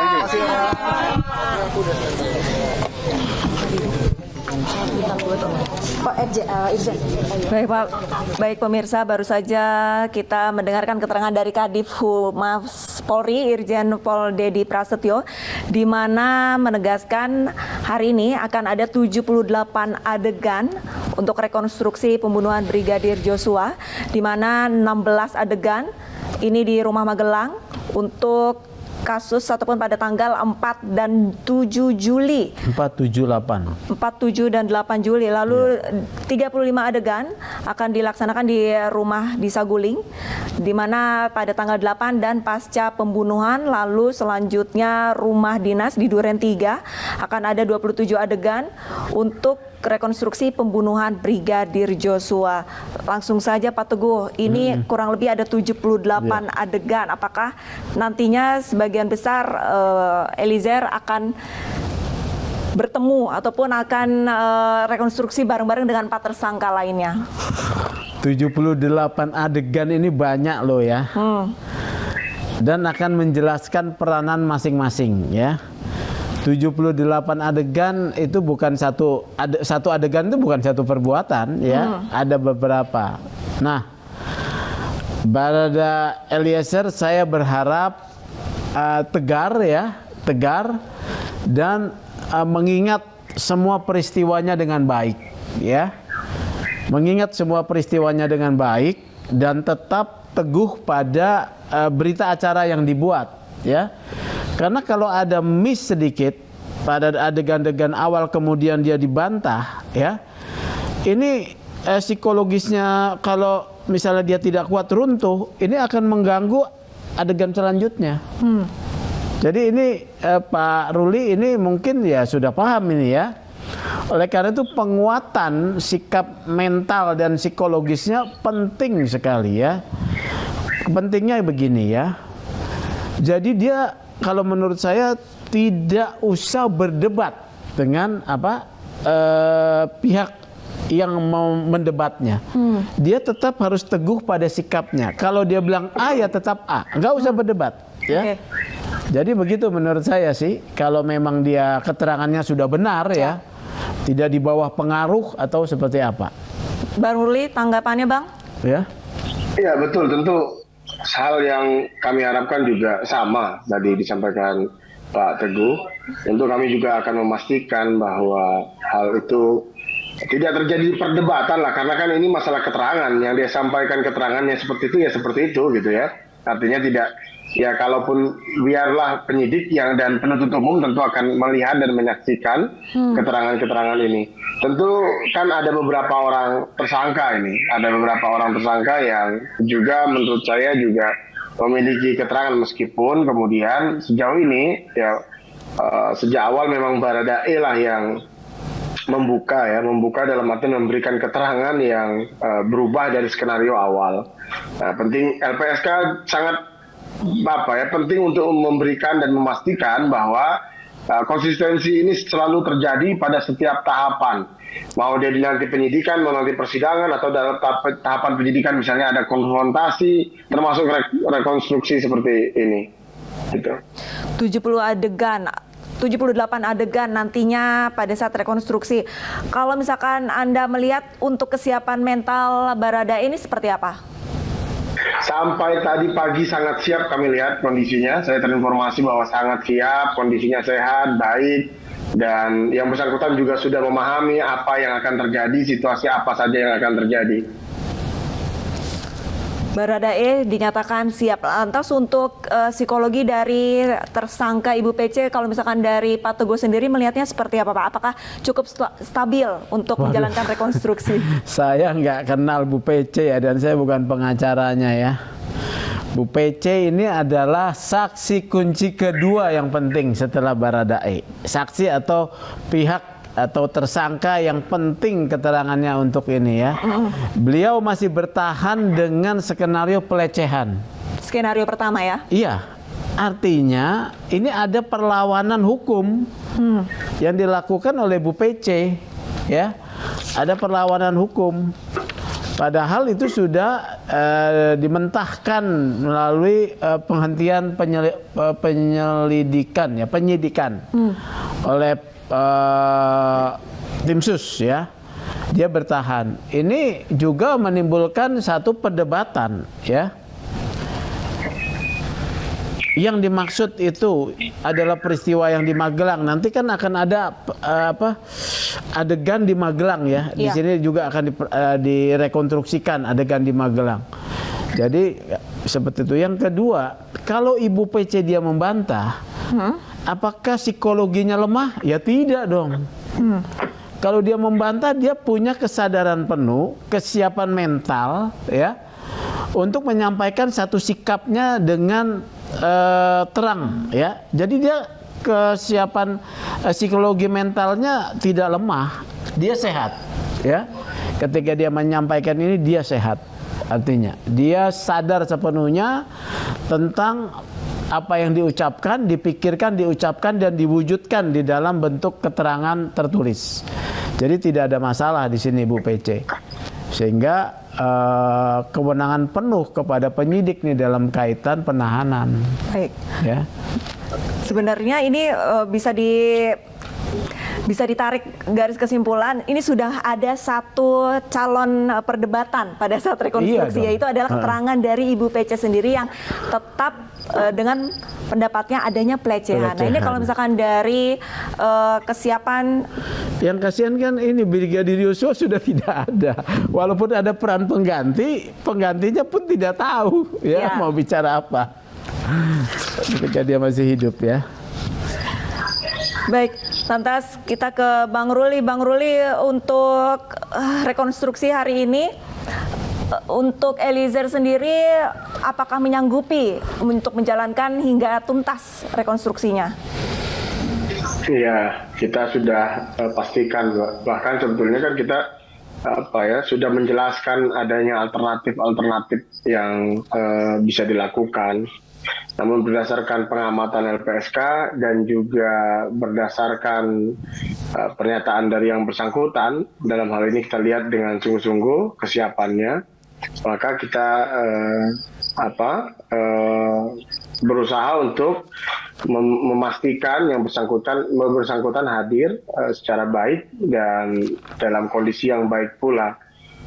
Thank you. Baik pemirsa, baru saja kita mendengarkan keterangan dari Kadif Humas Polri Irjen Pol Dedi Prasetyo, di mana menegaskan hari ini akan ada 78 adegan untuk rekonstruksi pembunuhan Brigadir Joshua, di mana 16 adegan ini di Rumah Magelang untuk kasus ataupun pada tanggal 4 dan 7 Juli. 4, 7, 8. 4, 7, dan 8 Juli. Lalu 35 adegan akan dilaksanakan di rumah di Saguling, di mana pada tanggal 8 dan pasca pembunuhan. Lalu selanjutnya rumah dinas di Duren 3 akan ada 27 adegan untuk rekonstruksi pembunuhan Brigadir Joshua. Langsung saja Pak Teguh, ini kurang lebih ada 78 adegan. Apakah nantinya sebagian besar Eliezer akan bertemu ataupun akan rekonstruksi bareng-bareng dengan 4 tersangka lainnya? 78 adegan ini banyak loh ya. Dan akan menjelaskan peranan masing-masing ya. 78 adegan itu bukan satu adegan itu bukan satu perbuatan ya, ada beberapa. Nah, Barada Eliezer saya berharap tegar dan mengingat semua peristiwanya dengan baik ya. Mengingat semua peristiwanya dengan baik dan tetap teguh pada berita acara yang dibuat ya. Karena kalau ada miss sedikit pada adegan-adegan awal kemudian dia dibantah ya, ini psikologisnya kalau misalnya dia tidak kuat runtuh, ini akan mengganggu adegan selanjutnya. Jadi ini Pak Ruli ini mungkin ya sudah paham ini ya. Oleh karena itu penguatan sikap mental dan psikologisnya penting sekali ya. Pentingnya begini ya. Jadi dia kalau menurut saya tidak usah berdebat dengan pihak yang mau mendebatnya. Dia tetap harus teguh pada sikapnya. Kalau dia bilang A ya tetap A, nggak usah berdebat. Ya. Jadi begitu menurut saya sih. Kalau memang dia keterangannya sudah benar ya, tidak di bawah pengaruh atau seperti apa. Bang Ruli, tanggapannya Bang? Ya. Iya betul, tentu hal yang kami harapkan juga sama tadi disampaikan Pak Teguh. Tentu kami juga akan memastikan bahwa hal itu tidak terjadi perdebatan lah, karena kan ini masalah keterangan, yang dia sampaikan keterangannya seperti itu ya seperti itu gitu ya. Artinya tidak, ya kalaupun biarlah penyidik yang dan penuntut umum tentu akan melihat dan menyaksikan keterangan-keterangan ini. Tentu kan ada beberapa orang tersangka ini, ada beberapa orang tersangka yang juga menurut saya juga memiliki keterangan, meskipun kemudian sejauh ini ya sejak awal memang Baradae lah yang membuka dalam arti memberikan keterangan yang berubah dari skenario awal. Nah, penting LPSK sangat penting untuk memberikan dan memastikan bahwa konsistensi ini selalu terjadi pada setiap tahapan. Mau dia nanti penyidikan, mau nanti persidangan, atau dalam tahapan penyidikan misalnya ada konfrontasi, termasuk rekonstruksi seperti ini. Gitu. 78 adegan nantinya pada saat rekonstruksi. Kalau misalkan Anda melihat untuk kesiapan mental Baradae ini seperti apa? Sampai tadi pagi sangat siap kami lihat kondisinya. Saya terinformasi bahwa sangat siap, kondisinya sehat, baik. Dan yang bersangkutan juga sudah memahami apa yang akan terjadi, situasi apa saja yang akan terjadi. Baradae dinyatakan siap. Lantas untuk psikologi dari tersangka Ibu PC, kalau misalkan dari Pak Teguh sendiri melihatnya seperti apa Pak? Apakah cukup stabil untuk menjalankan rekonstruksi? Saya nggak kenal Bu PC ya, dan saya bukan pengacaranya ya. Bu PC ini adalah saksi kunci kedua yang penting setelah Baradae. Saksi atau pihak atau tersangka yang penting keterangannya untuk ini ya. Beliau masih bertahan dengan skenario pelecehan. Skenario pertama ya? Iya. Artinya ini ada perlawanan hukum yang dilakukan oleh Bu PC ya. Ada perlawanan hukum. Padahal itu sudah dimentahkan melalui penghentian penyidikan oleh tim sus ya. Dia bertahan. Ini juga menimbulkan satu perdebatan ya. Yang dimaksud itu adalah peristiwa yang di Magelang. Nanti kan akan ada adegan di Magelang ya. Di sini juga akan direkonstruksikan adegan di Magelang. Jadi seperti itu. Yang kedua, kalau Ibu PC dia membantah, apakah psikologinya lemah? Ya tidak dong. Kalau dia membantah, dia punya kesadaran penuh, kesiapan mental ya, untuk menyampaikan satu sikapnya dengan terang ya. Jadi dia kesiapan psikologi mentalnya tidak lemah, dia sehat ya. Ketika dia menyampaikan ini dia sehat, artinya dia sadar sepenuhnya tentang apa yang diucapkan, dipikirkan, diucapkan dan diwujudkan di dalam bentuk keterangan tertulis. Jadi tidak ada masalah di sini Bu PC. Sehingga kewenangan penuh kepada penyidik nih dalam kaitan penahanan. Baik. Ya. Sebenarnya ini bisa ditarik garis kesimpulan, ini sudah ada satu calon perdebatan pada saat rekonstruksi, yaitu adalah keterangan dari Ibu PC sendiri yang tetap dengan pendapatnya adanya pelecehan. Nah ini kalau misalkan dari kesiapan, yang kasihan kan ini Brigadir Yosua sudah tidak ada, walaupun ada peran pengganti, penggantinya pun tidak tahu ya mau bicara apa ketika dia masih hidup ya. Baik, lantas kita ke Bang Ruli. Bang Ruli, untuk rekonstruksi hari ini, untuk Eliezer sendiri, apakah menyanggupi untuk menjalankan hingga tuntas rekonstruksinya? Iya, kita sudah pastikan, bahkan sebetulnya kan kita sudah menjelaskan adanya alternatif yang bisa dilakukan. Namun berdasarkan pengamatan LPSK dan juga berdasarkan pernyataan dari yang bersangkutan, dalam hal ini kita lihat dengan sungguh-sungguh kesiapannya, maka kita berusaha untuk memastikan yang bersangkutan hadir secara baik dan dalam kondisi yang baik pula.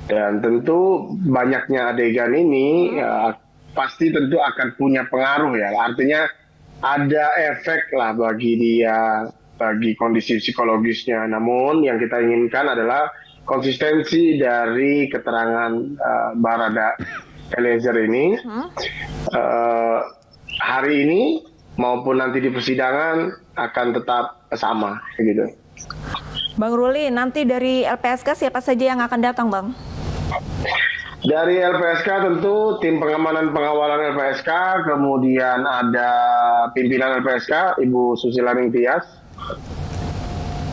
Dan tentu banyaknya adegan ini pasti tentu akan punya pengaruh ya. Artinya ada efek lah bagi dia, bagi kondisi psikologisnya. Namun yang kita inginkan adalah konsistensi dari keterangan Barada Eliezer ini. Hari ini maupun nanti di persidangan akan tetap sama gitu. Bang Ruli, nanti dari LPSK siapa saja yang akan datang, Bang? Dari LPSK tentu tim pengamanan pengawalan LPSK, kemudian ada pimpinan LPSK, Ibu Susila Ningtyas.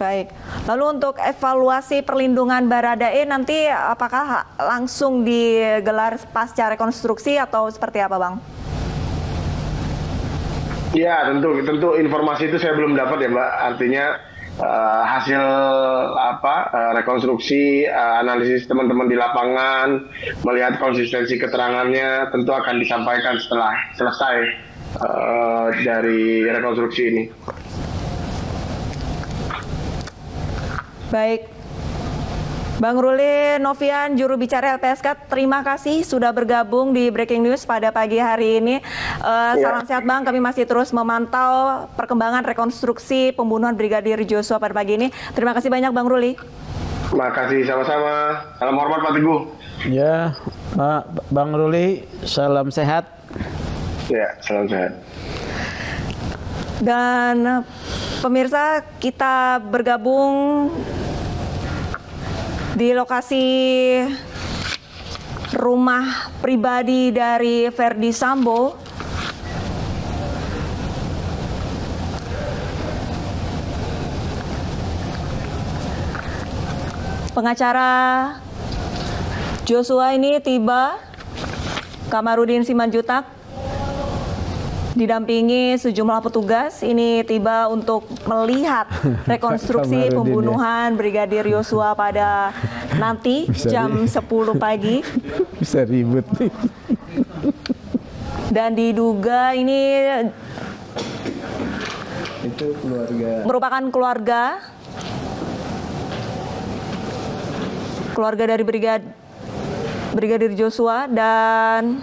Baik. Lalu untuk evaluasi perlindungan Baradae nanti apakah langsung digelar pasca rekonstruksi atau seperti apa, Bang? Ya, tentu informasi itu saya belum dapat ya, Mbak. Artinya hasil rekonstruksi, analisis teman-teman di lapangan, melihat konsistensi keterangannya tentu akan disampaikan setelah selesai dari rekonstruksi ini. Baik. Bang Ruli Novian, juru bicara LPSK, terima kasih sudah bergabung di Breaking News pada pagi hari ini. Salam sehat, Bang. Kami masih terus memantau perkembangan rekonstruksi pembunuhan Brigadir Joshua pada pagi ini. Terima kasih banyak, Bang Ruli. Terima kasih, sama-sama. Salam hormat, Pak Teguh. Ya, Pak Bang Ruli, salam sehat. Ya, salam sehat. Dan pemirsa, kita bergabung di lokasi rumah pribadi dari Verdi Sambo. Pengacara Joshua ini tiba, Kamarudin Simanjuntak didampingi sejumlah petugas ini tiba untuk melihat rekonstruksi pembunuhan Brigadir Joshua pada nanti jam 10 pagi. Bisa ribut nih. Dan diduga ini itu merupakan keluarga dari Brigadir Joshua dan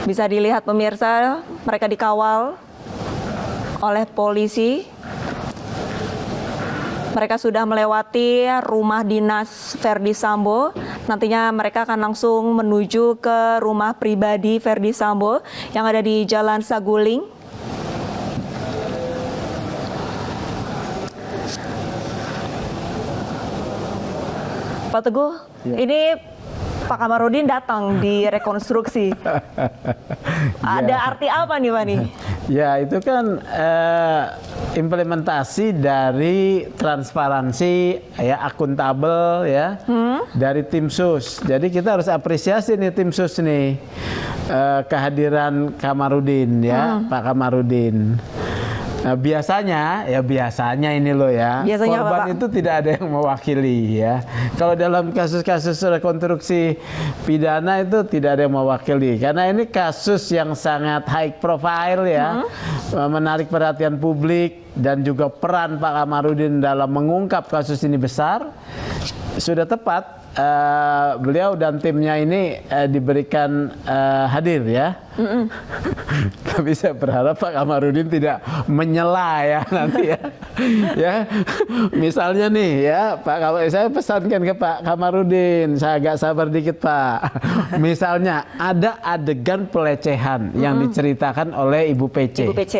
bisa dilihat pemirsa, mereka dikawal oleh polisi. Mereka sudah melewati rumah dinas Verdi Sambo. Nantinya mereka akan langsung menuju ke rumah pribadi Verdi Sambo yang ada di Jalan Saguling. Pak Teguh, ini Pak Kamarudin datang di rekonstruksi. Ada arti apa nih, Pak nih? Ya, itu kan implementasi dari transparansi, ya, akuntabel, ya, dari tim sus. Jadi kita harus apresiasi nih tim sus nih, kehadiran Kamarudin, ya, Pak Kamarudin. Nah, biasanya ini loh ya, biasanya korban apa, Pak? itu tidak ada yang mewakili ya. Kalau dalam kasus-kasus rekonstruksi pidana itu tidak ada yang mewakili, karena ini kasus yang sangat high profile ya, menarik perhatian publik dan juga peran Pak Kamarudin dalam mengungkap kasus ini besar. Sudah tepat beliau dan timnya ini diberikan hadir ya. Tapi saya berharap Pak Kamarudin tidak menyela ya nanti ya. Ya, misalnya nih ya Pak, saya pesankan ke Pak Kamarudin, saya agak sabar dikit Pak. Misalnya ada adegan pelecehan yang diceritakan oleh Ibu PC. Ibu PC.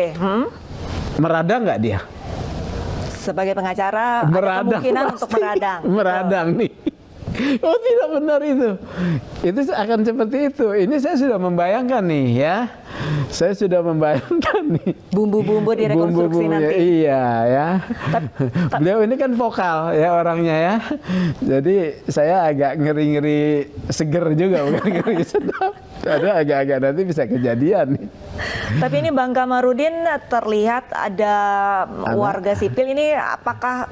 Merada nggak dia? Sebagai pengacara ada kemungkinan untuk meradang. Meradang nih. Oh, tidak benar itu. Itu akan seperti itu. Ini saya sudah membayangkan nih ya. Saya sudah membayangkan nih bumbu-bumbu di rekonstruksi nanti. Iya ya. Beliau ini kan vokal ya orangnya ya. Jadi saya agak ngeri-ngeri seger juga, bukan ngeri sedap. Ada agak-agak nanti bisa kejadian nih. Tapi ini Bang Kamarudin terlihat ada warga sipil, ini apakah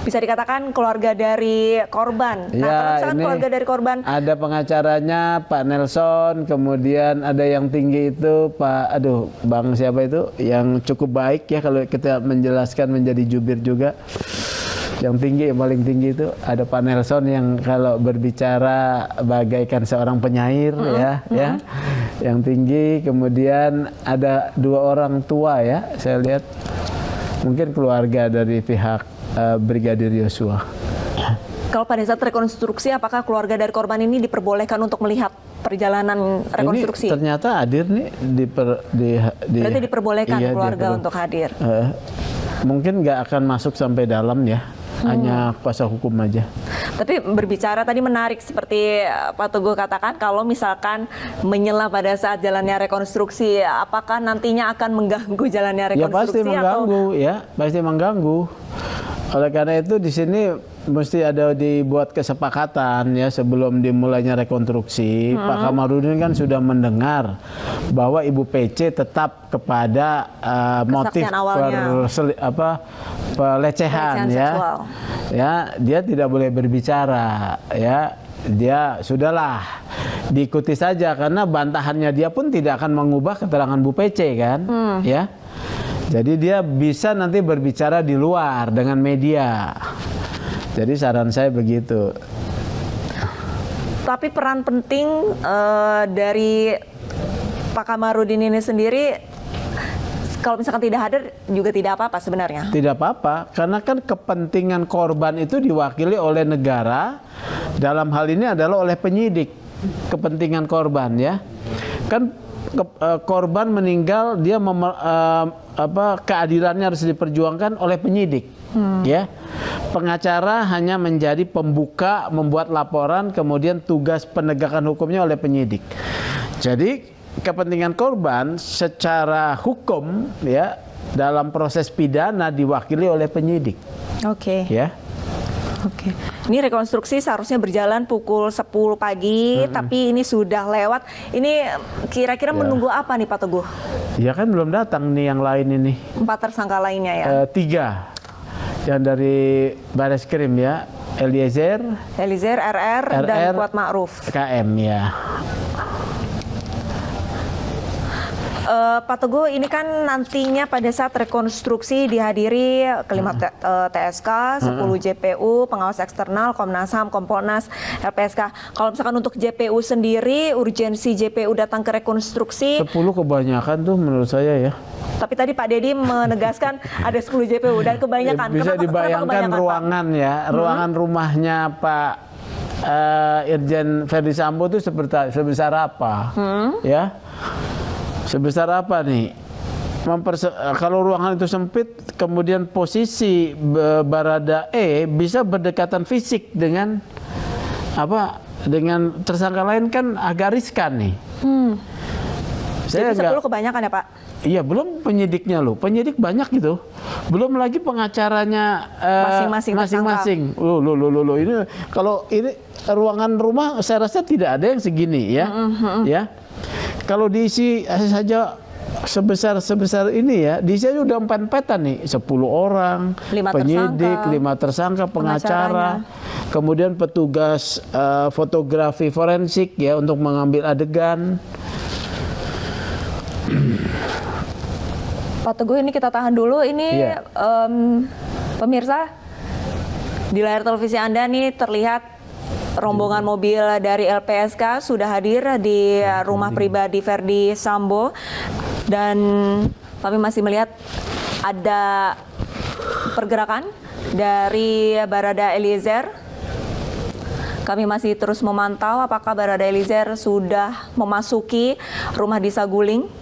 bisa dikatakan keluarga dari korban? Nah, kalau misalkan keluarga dari korban, ada pengacaranya Pak Nelson, kemudian ada yang tinggi itu Pak, Bang siapa itu yang cukup baik ya kalau kita menjelaskan, menjadi jubir juga. Yang tinggi, yang paling tinggi itu ada Pak Nelson yang kalau berbicara bagaikan seorang penyair ya. Yang tinggi, kemudian ada 2 orang tua ya, saya lihat mungkin keluarga dari pihak Brigadir Yosua. Kalau pada saat rekonstruksi, apakah keluarga dari korban ini diperbolehkan untuk melihat perjalanan rekonstruksi? Ini ternyata hadir nih berarti diperbolehkan keluarga untuk hadir. Mungkin nggak akan masuk sampai dalam ya, hanya kuasa hukum aja. Tapi berbicara tadi menarik seperti Pak Teguh katakan, kalau misalkan menyela pada saat jalannya rekonstruksi, apakah nantinya akan mengganggu jalannya rekonstruksi? Ya pasti mengganggu, ya pasti mengganggu. Oleh karena itu di sini mesti ada dibuat kesepakatan ya sebelum dimulainya rekonstruksi. Pak Kamarudin kan sudah mendengar bahwa Ibu PC tetap kepada motif pelecehan ya. Ya, dia tidak boleh berbicara ya. Dia sudahlah diikuti saja karena bantahannya dia pun tidak akan mengubah keterangan Bu PC kan, ya. Jadi dia bisa nanti berbicara di luar dengan media. Jadi saran saya begitu. Tapi peran penting dari Pak Kamarudin ini sendiri, kalau misalkan tidak hadir juga tidak apa-apa sebenarnya? Tidak apa-apa, karena kan kepentingan korban itu diwakili oleh negara. Dalam hal ini adalah oleh penyidik, kepentingan korban ya. Kan korban meninggal, dia keadilannya harus diperjuangkan oleh penyidik. Ya, pengacara hanya menjadi pembuka, membuat laporan, kemudian tugas penegakan hukumnya oleh penyidik. Jadi kepentingan korban secara hukum ya dalam proses pidana diwakili oleh penyidik. Oke. Ya. Oke. Ini rekonstruksi seharusnya berjalan pukul 10 pagi, tapi ini sudah lewat. Ini kira-kira menunggu apa nih Pak Teguh? Ya kan belum datang nih yang lain ini. 4 tersangka lainnya ya? 3. Yang dari Bareskrim ya, Eliezer, RR, dan Kuat Ma'ruf. KM ya. Pak Teguh, ini kan nantinya pada saat rekonstruksi dihadiri kelima TSK, 10 JPU, pengawas eksternal, Komnas HAM, Kompolnas, LPSK. Kalau misalkan untuk JPU sendiri, urgensi JPU datang ke rekonstruksi 10 kebanyakan tuh menurut saya ya. Tapi tadi Pak Dedi menegaskan ada 10 JPU dan kebanyakan. Bisa dibayangkan ruangan Pak? Ya, ruangan rumahnya Pak Irjen Verdi Sambo itu sebesar apa? Ya. Sebesar apa nih? Kalau ruangan itu sempit, kemudian posisi Baradae bisa berdekatan fisik dengan dengan tersangka lain kan agak riskan nih. Jadi 10 kebanyakan ya Pak? Iya, belum penyidiknya loh. Penyidik banyak gitu. Belum lagi pengacaranya masing-masing. Loh. Ini kalau ini ruangan rumah saya rasa tidak ada yang segini ya. Ya. Kalau diisi saja sebesar ini ya, diisi aja udah empat-empatan nih, 10 orang, 5 penyidik, 5 tersangka, pengacara, kemudian petugas fotografi forensik ya untuk mengambil adegan. Pak Teguh, ini kita tahan dulu. Ini pemirsa, di layar televisi Anda nih terlihat rombongan mobil dari LPSK sudah hadir di rumah pribadi Verdi Sambo, dan kami masih melihat ada pergerakan dari Barada Eliezer. Kami masih terus memantau apakah Barada Eliezer sudah memasuki rumah di Saguling.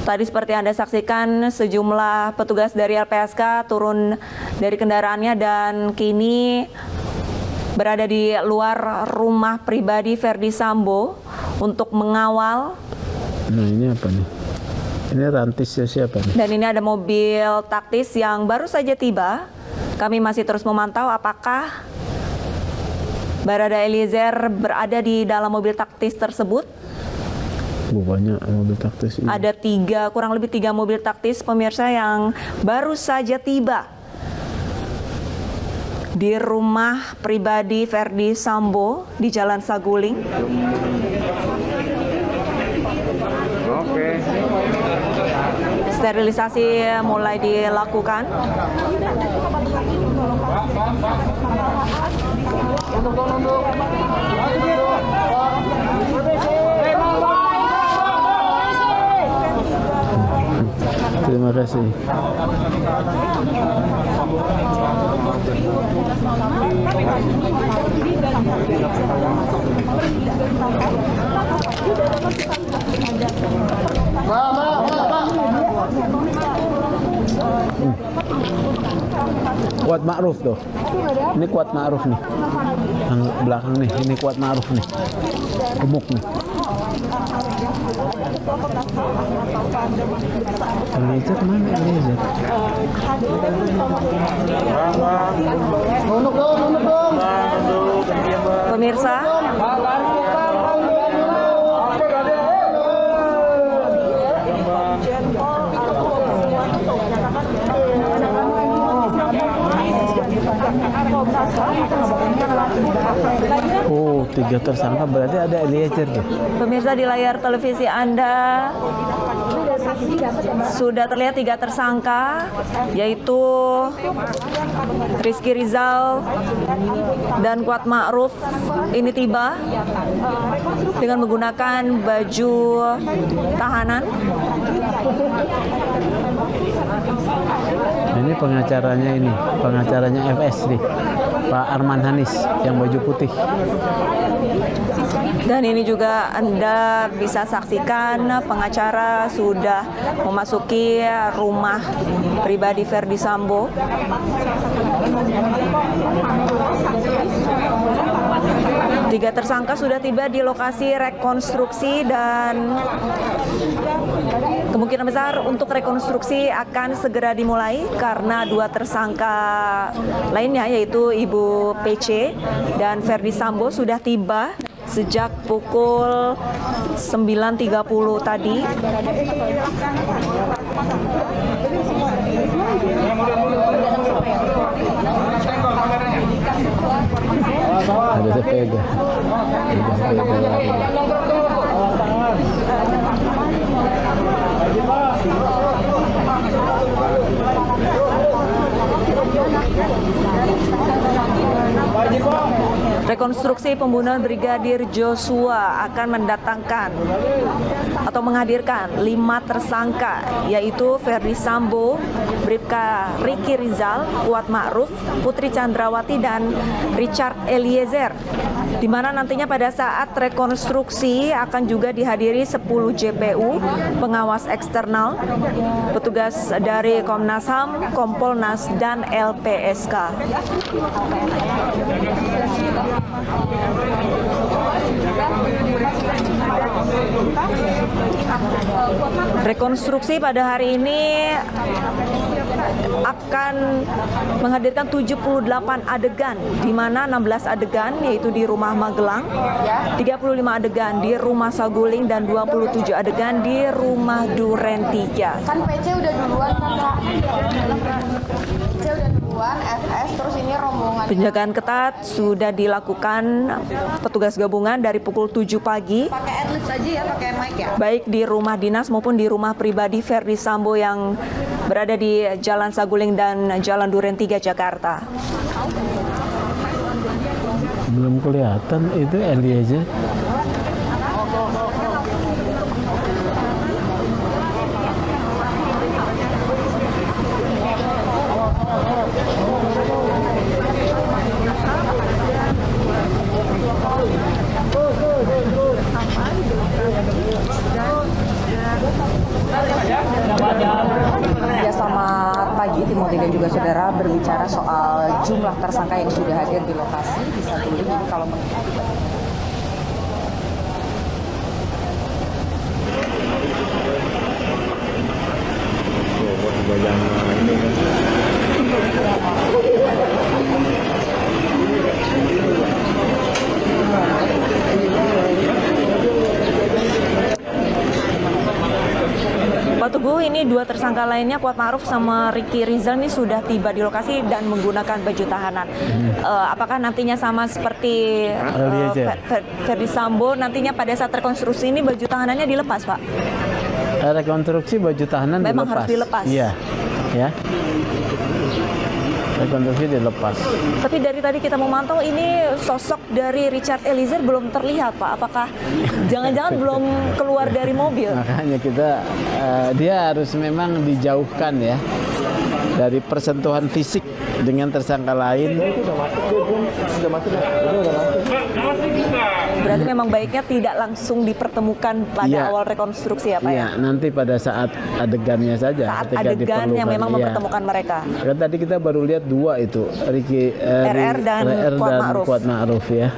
Tadi seperti Anda saksikan, sejumlah petugas dari LPSK turun dari kendaraannya dan kini berada di luar rumah pribadi Verdi Sambo untuk mengawal. Nah, ini apa nih? Ini rantisnya siapa nih? Dan ini ada mobil taktis yang baru saja tiba. Kami masih terus memantau apakah Barada Eliezer berada di dalam mobil taktis tersebut. Banyak mobil taktis ini. Ada kurang lebih 3 mobil taktis pemirsa yang baru saja tiba di rumah pribadi Verdi Sambo di Jalan Saguling. Oke. Sterilisasi mulai dilakukan. Terima kasih. Kuat Ma'ruf tuh. Ini Kuat Ma'ruf nih. Yang belakang nih, ini Kuat Ma'ruf nih. Gemuk nih. Eliezer mana Eliezer? Pemirsa, Oh, 3 tersangka berarti ada Eliezer tuh. pemirsa di layar televisi Anda sudah terlihat 3 tersangka, yaitu Rizky Rizal dan Kuat Ma'ruf ini tiba dengan menggunakan baju tahanan. Ini pengacaranya FS nih, Pak Arman Hanis yang baju putih. Dan ini juga Anda bisa saksikan pengacara sudah memasuki rumah pribadi Verdi Sambo. Tiga tersangka sudah tiba di lokasi rekonstruksi dan kemungkinan besar untuk rekonstruksi akan segera dimulai karena 2 tersangka lainnya yaitu Ibu PC dan Verdi Sambo sudah tiba sejak pukul 9.30 tadi. Ada sepeda. Rekonstruksi pembunuhan Brigadir Joshua akan mendatangkan atau menghadirkan 5 tersangka yaitu Verdi Sambo, Bribka Ricky Rizal, Kuat Ma'ruf, Putri Chandrawati dan Richard Eliezer. Di mana nantinya pada saat rekonstruksi akan juga dihadiri 10 JPU, pengawas eksternal, petugas dari Komnas HAM, Kompolnas dan LPSK. Rekonstruksi pada hari ini akan menghadirkan 78 adegan, di mana 16 adegan yaitu di rumah Magelang, 35 adegan di rumah Saguling dan 27 adegan di rumah Duren 3. Kan PC udah duluan kan Kak? PC udah duluan, FS, terus ini rombongan. Penjagaan ketat sudah dilakukan petugas gabungan dari pukul 7 pagi. Pakai adlibs aja ya, pakai mic ya? Baik di rumah dinas maupun di rumah pribadi Verdi Sambo yang berada di Jalan Saguling dan Jalan Duren 3 Jakarta. Belum kelihatan itu Eliezer. Ya, selamat pagi Timothy dan juga saudara. Berbicara soal jumlah tersangka yang sudah hadir di lokasi, bisa dulu kalau Pak Teguh, ini 2 tersangka lainnya Kuat Ma'ruf sama Ricky Rizal ini sudah tiba di lokasi dan menggunakan baju tahanan. Apakah nantinya sama seperti Eliezer. Verdi Sambo, nantinya pada saat rekonstruksi ini baju tahanannya dilepas, Pak? Rekonstruksi baju tahanan memang dilepas. harus dilepas. Iya, ya. Rekonstruksi dilepas. Tapi dari tadi kita memantau ini sosok dari Richard Eliezer belum terlihat, Pak. Apakah jangan-jangan belum keluar dari mobil? Makanya kita dia harus memang dijauhkan ya dari persentuhan fisik dengan tersangka lain. Berarti memang baiknya tidak langsung dipertemukan pada awal rekonstruksi ya Pak ya? Nanti pada saat adegannya saja. Saat adegan yang memang mempertemukan mereka. Kan tadi kita baru lihat dua itu, RR dan Kuat Ma'ruf ya.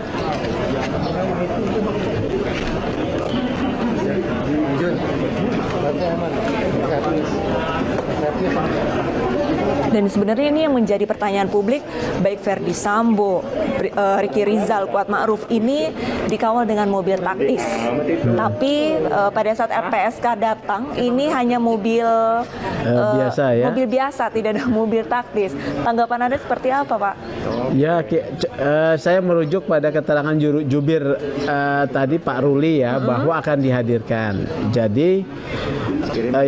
Dan sebenarnya ini yang menjadi pertanyaan publik, baik Verdi Sambo, Ricky Rizal, Kuat Ma'ruf ini dikawal dengan mobil taktis. Tapi pada saat LPSK datang, ini hanya mobil biasa ya. Mobil biasa, tidak ada mobil taktis. Tanggapan Anda seperti apa, Pak? Ya, saya merujuk pada keterangan jubir tadi Pak Ruli ya, bahwa akan dihadirkan. Jadi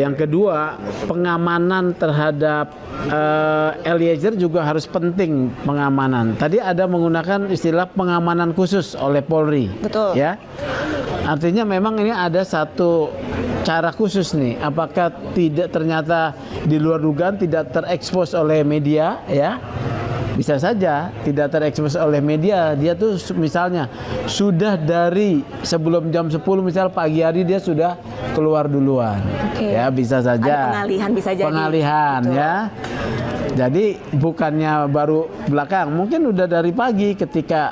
yang kedua, pengamanan terhadap Eliezer juga harus penting pengamanan. Tadi ada menggunakan istilah pengamanan khusus oleh Polri. Betul. Ya. Artinya memang ini ada satu cara khusus nih. Apakah tidak ternyata di luar dugaan tidak terekspos oleh media ya? Bisa saja tidak terekspos oleh media. Dia tuh misalnya sudah dari sebelum jam 10 misal pagi hari dia sudah keluar duluan. Ya bisa saja. Ada pengalihan bisa jadi. Pengalihan ya. Jadi bukannya baru belakang, mungkin udah dari pagi ketika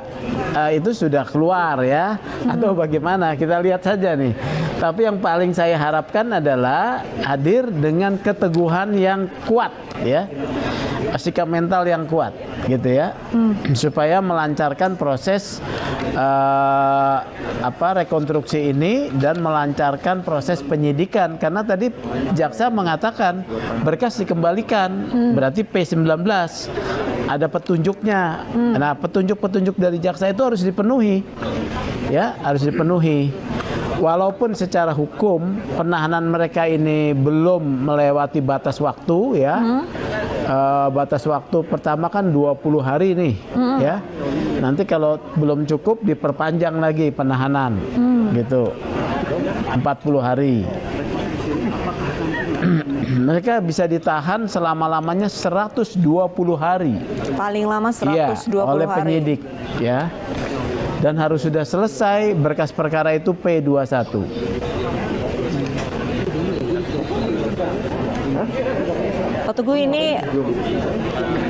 itu sudah keluar ya, atau bagaimana, kita lihat saja nih. Tapi yang paling saya harapkan adalah hadir dengan keteguhan yang kuat ya, sikap mental yang kuat gitu ya, supaya melancarkan proses rekonstruksi ini dan melancarkan proses penyidikan. Karena tadi jaksa mengatakan berkas dikembalikan, berarti P19 ada petunjuknya. Nah, petunjuk-petunjuk dari jaksa itu harus dipenuhi. Ya, harus dipenuhi. Walaupun secara hukum penahanan mereka ini belum melewati batas waktu ya. Batas waktu pertama kan 20 hari nih ya. Nanti kalau belum cukup diperpanjang lagi penahanan gitu. 40 hari. Mereka bisa ditahan selama-lamanya 120 hari. Paling lama 120 ya, oleh hari. penyidik ya. Dan harus sudah selesai berkas perkara itu P21. Pak Teguh, ini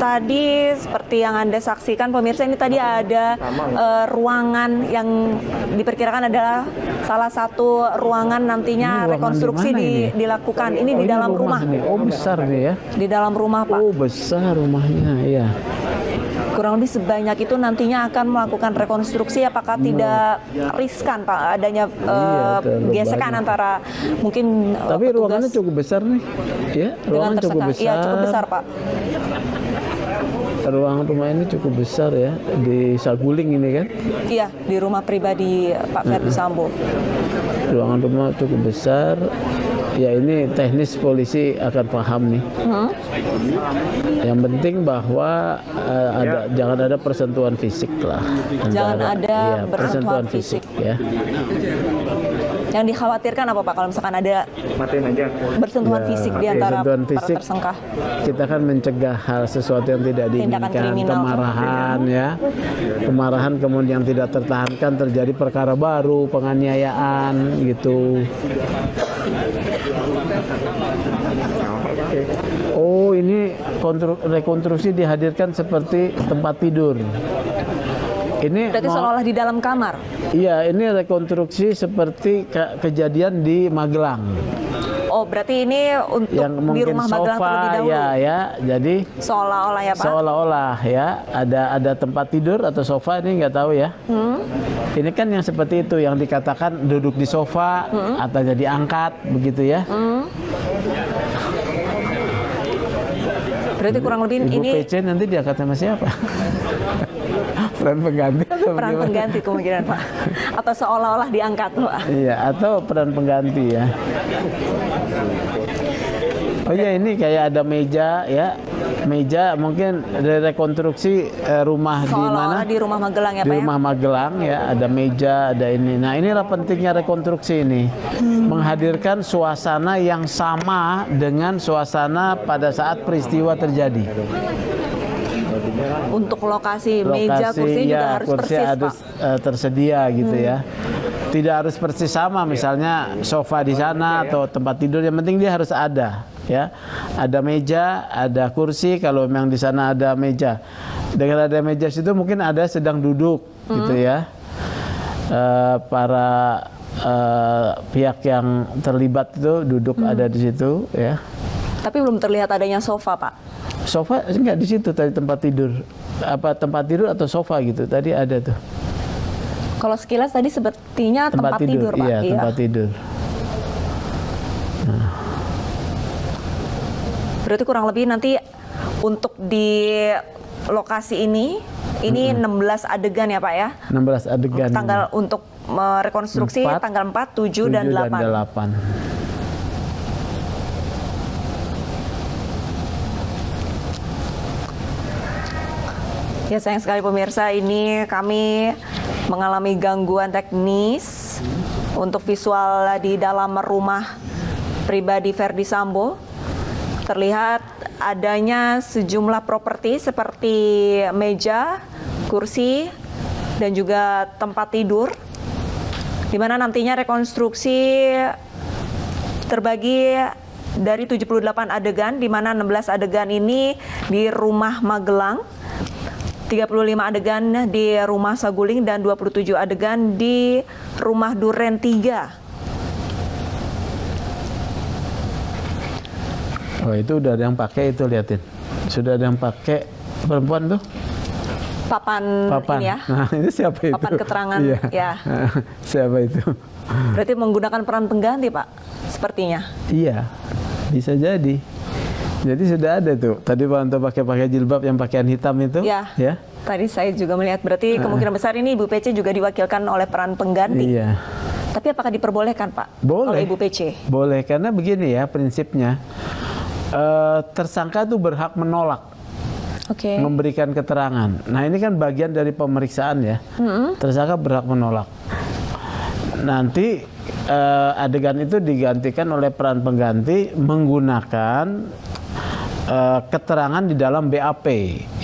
tadi seperti yang Anda saksikan pemirsa, ini tadi ada ruangan yang diperkirakan adalah salah satu ruangan nantinya rekonstruksi dilakukan. Ini di dalam rumah. Oh besar nih ya. Di dalam rumah Pak. Oh besar rumahnya ya. Kurang lebih sebanyak itu nantinya akan melakukan rekonstruksi. Apakah tidak riskan Pak adanya gesekan antara mungkin tapi petugas ruangannya cukup besar nih ya, ruangan cukup besar. Iya, cukup besar Pak. Ruangan rumah ini cukup besar ya, di Saguling ini kan? Iya, di rumah pribadi Pak Verdi Sambo. Ruangan rumah cukup besar. Ya ini teknis polisi akan paham nih. Yang penting bahwa jangan ada persentuhan fisik lah. Jangan ada bersentuhan fisik ya. Yang dikhawatirkan apa Pak kalau misalkan ada bersentuhan fisik di antara para tersangka? Kita kan mencegah hal sesuatu yang tidak diinginkan, kemarahan ya. Kemarahan kemudian tidak tertahankan terjadi perkara baru, penganiayaan gitu. Oh, ini rekonstruksi dihadirkan seperti tempat tidur. Ini berarti seolah-olah di dalam kamar. Iya, ini rekonstruksi seperti kejadian di Magelang. Oh, berarti ini untuk yang di rumah Magelang terlebih dahulu. Ya, jadi seolah-olah ya Pak. Seolah-olah ya, ada tempat tidur atau sofa ini nggak tahu ya. Ini kan yang seperti itu yang dikatakan duduk di sofa atau jadi angkat begitu ya. Berarti kurang lebih Ibu ini PC nanti diangkat sama siapa? Peran pengganti atau peran bagaimana? Pengganti kemungkinan Pak. Atau seolah-olah diangkat Pak. Iya, atau peran pengganti ya. Oh iya, ini kayak ada meja ya. Meja mungkin dari rekonstruksi rumah di mana? Di rumah Magelang ya di Pak rumah Magelang ya, ada meja, ada ini. Nah, inilah pentingnya rekonstruksi ini. Menghadirkan suasana yang sama dengan suasana pada saat peristiwa terjadi. Untuk lokasi meja, kursi juga harus kursi persis harus Pak. tersedia gitu ya. Tidak harus persis sama, misalnya sofa di sana atau tempat tidur, yang penting dia harus ada ya. Ada meja, ada kursi, kalau memang di sana ada meja. Dengan ada meja situ mungkin ada sedang duduk gitu ya. Para pihak yang terlibat itu duduk ada di situ ya. Tapi belum terlihat adanya sofa Pak. Sofa enggak di situ tadi, tempat tidur. Apa tempat tidur atau sofa gitu. Tadi ada tuh. Kalau sekilas tadi sepertinya tempat tidur Pak. Iya, tempat tidur. Nah. Berarti kurang lebih nanti untuk di lokasi ini 16 adegan ya Pak ya? 16 adegan. Tanggal untuk rekonstruksi tanggal 4, 7 dan 8. Ya sayang sekali pemirsa, ini kami mengalami gangguan teknis untuk visual di dalam rumah pribadi Verdi Sambo. Terlihat adanya sejumlah properti seperti meja, kursi, dan juga tempat tidur, di mana nantinya rekonstruksi terbagi dari 78 adegan, di mana 16 adegan ini di rumah Magelang, 35 adegan di rumah Saguling, dan 27 adegan di rumah Duren 3. Oh, itu udah ada yang pakai, itu liatin. Sudah ada yang pakai perempuan tuh. Papan. Ini ya. Nah, ini siapa itu? Papan keterangan iya. ya. Siapa itu? Berarti menggunakan peran pengganti, Pak, sepertinya. Iya, bisa jadi. Jadi sudah ada tuh. Tadi Pak Anto pakai jilbab yang pakaian hitam itu. Ya. Ya. Tadi saya juga melihat. Berarti kemungkinan besar ini Ibu PC juga diwakilkan oleh peran pengganti. Iya. Tapi apakah diperbolehkan, Pak? Boleh. Oleh Ibu PC? Boleh, karena begini ya prinsipnya. Tersangka tuh berhak menolak. Oke. Memberikan keterangan. Nah, ini kan bagian dari pemeriksaan ya. Tersangka berhak menolak. Nanti adegan itu digantikan oleh peran pengganti menggunakan keterangan di dalam BAP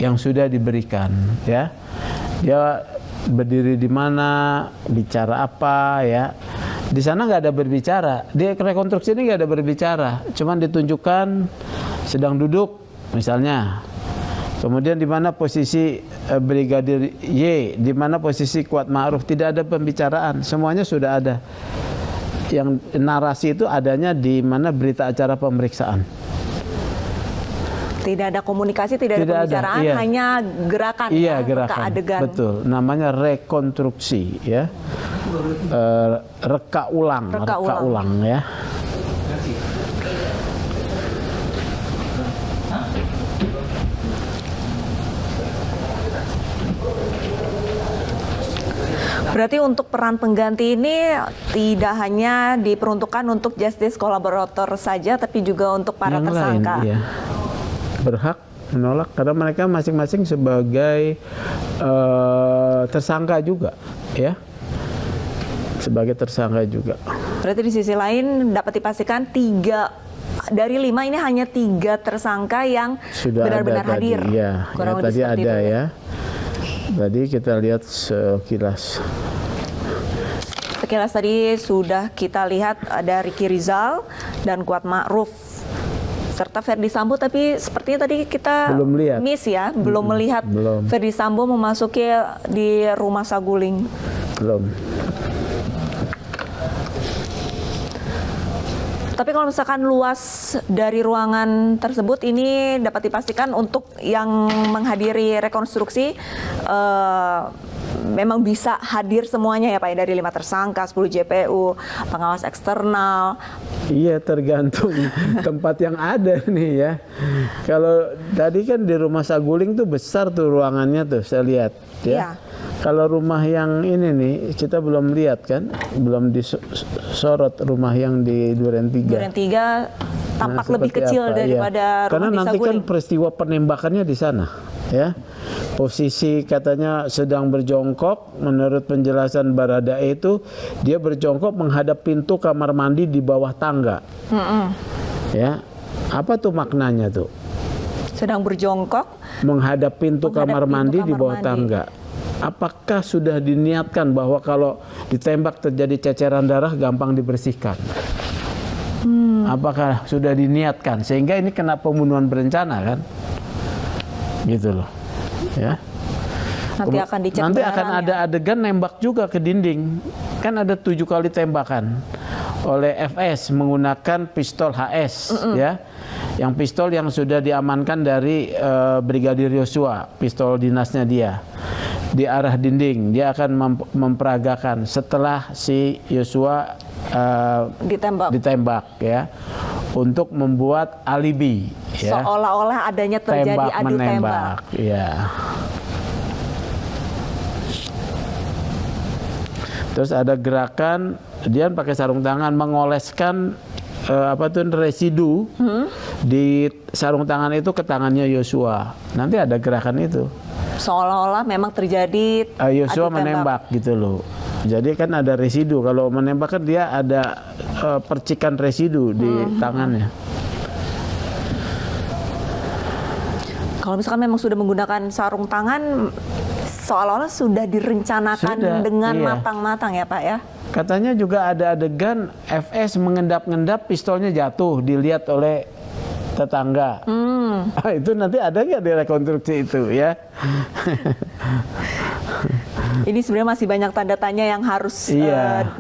yang sudah diberikan ya. Dia berdiri di mana, bicara apa ya. Di sana nggak ada berbicara. Di rekonstruksi ini nggak ada berbicara. Cuman ditunjukkan sedang duduk misalnya. Kemudian di mana posisi Brigadir Y, di mana posisi Kuat Ma'ruf, tidak ada pembicaraan. Semuanya sudah ada. Yang narasi itu adanya di mana berita acara pemeriksaan. Tidak ada komunikasi, tidak ada pembicaraan, iya. hanya gerakan. Iya, ya, gerakan. Ke adegan. Betul. Namanya rekonstruksi ya. Reka ulang ya. Berarti untuk peran pengganti ini tidak hanya diperuntukkan untuk justice kolaborator saja, tapi juga untuk para yang tersangka. Lain, iya. Berhak menolak karena mereka masing-masing sebagai tersangka juga, ya. Sebagai tersangka juga. Berarti di sisi lain dapat dipastikan 3 dari 5 ini hanya 3 tersangka yang benar-benar hadir. Ya, kurang lebih tadi seperti ada itu. Ya. Tadi kita lihat sekilas. Sekilas tadi sudah kita lihat ada Ricky Rizal dan Kuat Ma'ruf serta Verdi Sambo, tapi sepertinya tadi kita belum lihat. Miss ya, belum melihat Verdi Sambo memasuki di rumah Saguling. Belum. Tapi kalau misalkan luas dari ruangan tersebut ini dapat dipastikan untuk yang menghadiri rekonstruksi memang bisa hadir semuanya ya Pak, dari 5 tersangka, 10 JPU, pengawas eksternal. Iya, tergantung tempat yang ada nih ya. Kalau tadi kan di rumah Saguling tuh besar tuh ruangannya tuh, saya lihat ya. Iya. Kalau rumah yang ini nih kita belum lihat kan, belum disorot rumah yang di Duren 3. Duren 3 tampak Nah, lebih seperti kecil apa, daripada iya. Karena rumah di nanti kan Saguling. peristiwa penembakannya di sana, ya. Posisi katanya sedang berjongkok, menurut penjelasan Baradae itu dia berjongkok menghadap pintu kamar mandi di bawah tangga. Ya, apa tuh maknanya tuh? Sedang berjongkok Menghadap pintu kamar mandi di bawah kamar mandi. tangga. Apakah sudah diniatkan bahwa kalau ditembak terjadi ceceran darah gampang dibersihkan? Apakah sudah diniatkan sehingga ini kena pembunuhan berencana kan? Gitu loh. Ya. Nanti akan ada adegan nembak juga ke dinding. Kan ada 7 kali tembakan oleh FS menggunakan pistol HS, ya. Yang pistol yang sudah diamankan dari Brigadir Yosua, pistol dinasnya dia. Di arah dinding dia akan memperagakan setelah si Yosua ditembak ya, untuk membuat alibi ya. Seolah-olah adanya terjadi adu tembak. Ya. Terus ada gerakan dia pakai sarung tangan mengoleskan residu di sarung tangan itu ke tangannya Yosua. Nanti ada gerakan itu. Seolah-olah memang terjadi Yosua adu tembak. menembak gitu loh. Jadi kan ada residu. Kalau menembak kan dia ada percikan residu di tangannya. Kalau misalkan memang sudah menggunakan sarung tangan, seolah-olah sudah direncanakan dengan matang-matang ya Pak ya? Katanya juga ada adegan FS mengendap-endap pistolnya jatuh, dilihat oleh tetangga. Itu nanti ada nggak di rekonstruksi itu ya? Ini sebenarnya masih banyak tanda tanya yang harus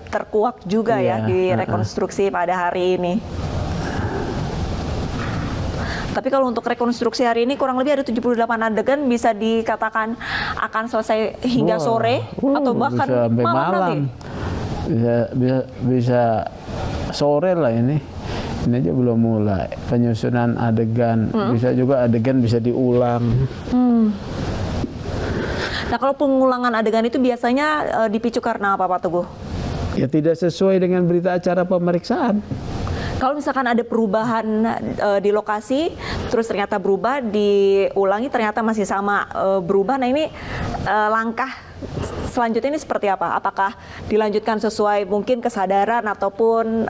terkuak juga ya di rekonstruksi pada hari ini. Tapi kalau untuk rekonstruksi hari ini kurang lebih ada 78 adegan, bisa dikatakan akan selesai hingga sore atau bahkan bisa sampai malam nanti. Bisa sore lah ini. Ini aja belum mulai penyusunan adegan. Bisa juga adegan bisa diulang. Nah kalau pengulangan adegan itu biasanya dipicu karena apa Pak Teguh? Ya tidak sesuai dengan berita acara pemeriksaan. Kalau misalkan ada perubahan di lokasi, terus ternyata berubah, diulangi ternyata masih sama berubah. Nah ini langkah selanjutnya ini seperti apa? Apakah dilanjutkan sesuai mungkin kesadaran ataupun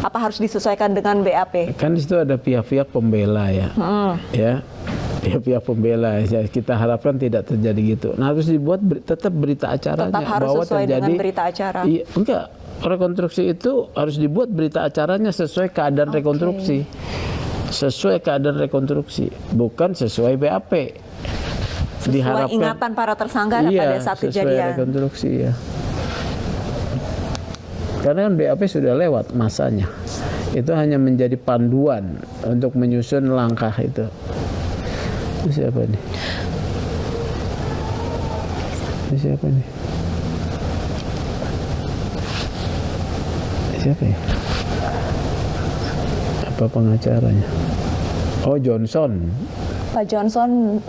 apa harus disesuaikan dengan BAP? Kan di situ ada pihak-pihak pembela ya, ya pihak-pihak pembela. Ya, kita harapkan tidak terjadi gitu. Nah harus dibuat tetap berita acaranya. Tetap harus bahwa sesuai terjadi, dengan berita acara. Iya, enggak. Rekonstruksi itu harus dibuat berita acaranya sesuai keadaan rekonstruksi. Sesuai keadaan rekonstruksi, bukan sesuai BAP. Sesuai ingatan para tersangka pada saat sesuai kejadian. Rekonstruksi ya. Karena kan BAP sudah lewat masanya. Itu hanya menjadi panduan untuk menyusun langkah itu. Ini siapa nih? Ini siapa nih? Siapa ya? Apa pengacaranya? Oh, Johnson. Pak Johnson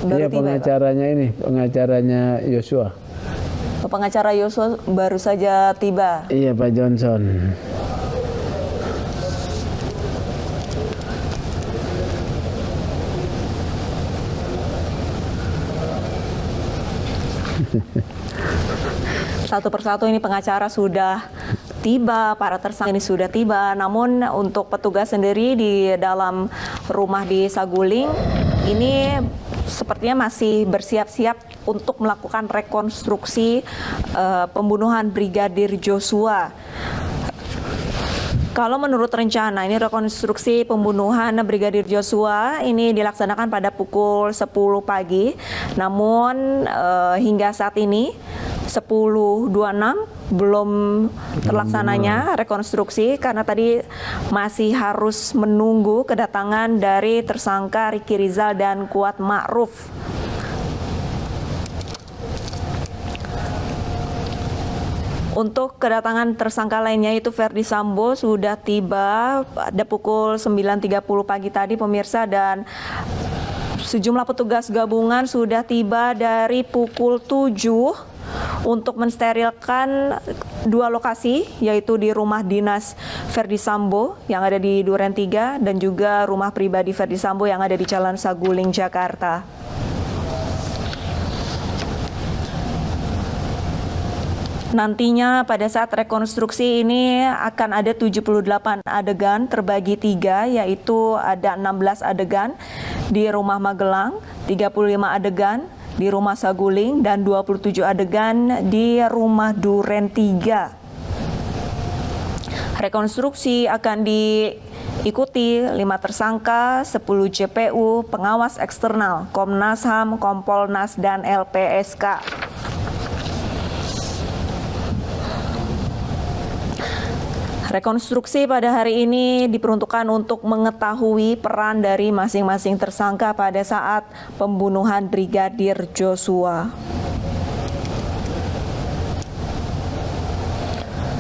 baru Iya, tiba, pengacaranya Pak. Ini, pengacaranya Yosua. Pengacara Yosua baru saja tiba. Iya, Pak Johnson. Satu persatu ini pengacara sudah tiba, para tersangka ini sudah tiba. Namun untuk petugas sendiri di dalam rumah di Saguling ini sepertinya masih bersiap-siap untuk melakukan rekonstruksi pembunuhan Brigadir Joshua. Kalau menurut rencana ini rekonstruksi pembunuhan Brigadir Joshua ini dilaksanakan pada pukul 10 pagi. Namun hingga saat ini 10.26 belum terlaksananya rekonstruksi karena tadi masih harus menunggu kedatangan dari tersangka Ricky Rizal dan Kuat Ma'ruf. Untuk kedatangan tersangka lainnya itu Verdi Sambo sudah tiba pada pukul 9.30 pagi tadi pemirsa, dan sejumlah petugas gabungan sudah tiba dari pukul 7 untuk mensterilkan 2 lokasi, yaitu di rumah dinas Verdi Sambo yang ada di Duren 3 dan juga rumah pribadi Verdi Sambo yang ada di Jalan Saguling, Jakarta. Nantinya pada saat rekonstruksi ini akan ada 78 adegan terbagi 3, yaitu ada 16 adegan di rumah Magelang, 35 adegan di rumah Saguling, dan 27 adegan di rumah Duren 3. Rekonstruksi akan diikuti 5 tersangka, 10 JPU, pengawas eksternal, Komnas HAM, Kompolnas, dan LPSK. Rekonstruksi pada hari ini diperuntukkan untuk mengetahui peran dari masing-masing tersangka pada saat pembunuhan Brigadir Joshua.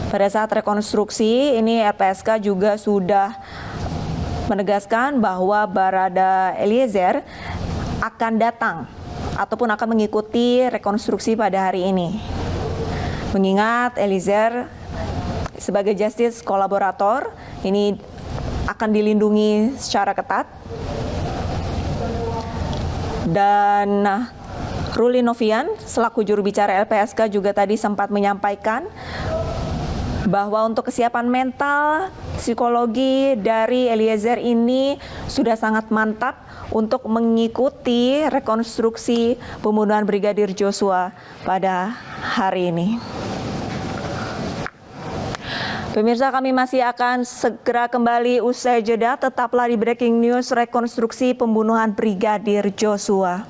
Pada saat rekonstruksi ini LPSK juga sudah menegaskan bahwa Barada Eliezer akan datang ataupun akan mengikuti rekonstruksi pada hari ini. Mengingat Eliezer sebagai justice kolaborator ini akan dilindungi secara ketat, dan Ruli Novian selaku juru bicara LPSK juga tadi sempat menyampaikan bahwa untuk kesiapan mental psikologi dari Eliezer ini sudah sangat mantap untuk mengikuti rekonstruksi pembunuhan Brigadir Joshua pada hari ini. Pemirsa, kami masih akan segera kembali usai jeda. Tetaplah di Breaking News rekonstruksi pembunuhan Brigadir Joshua.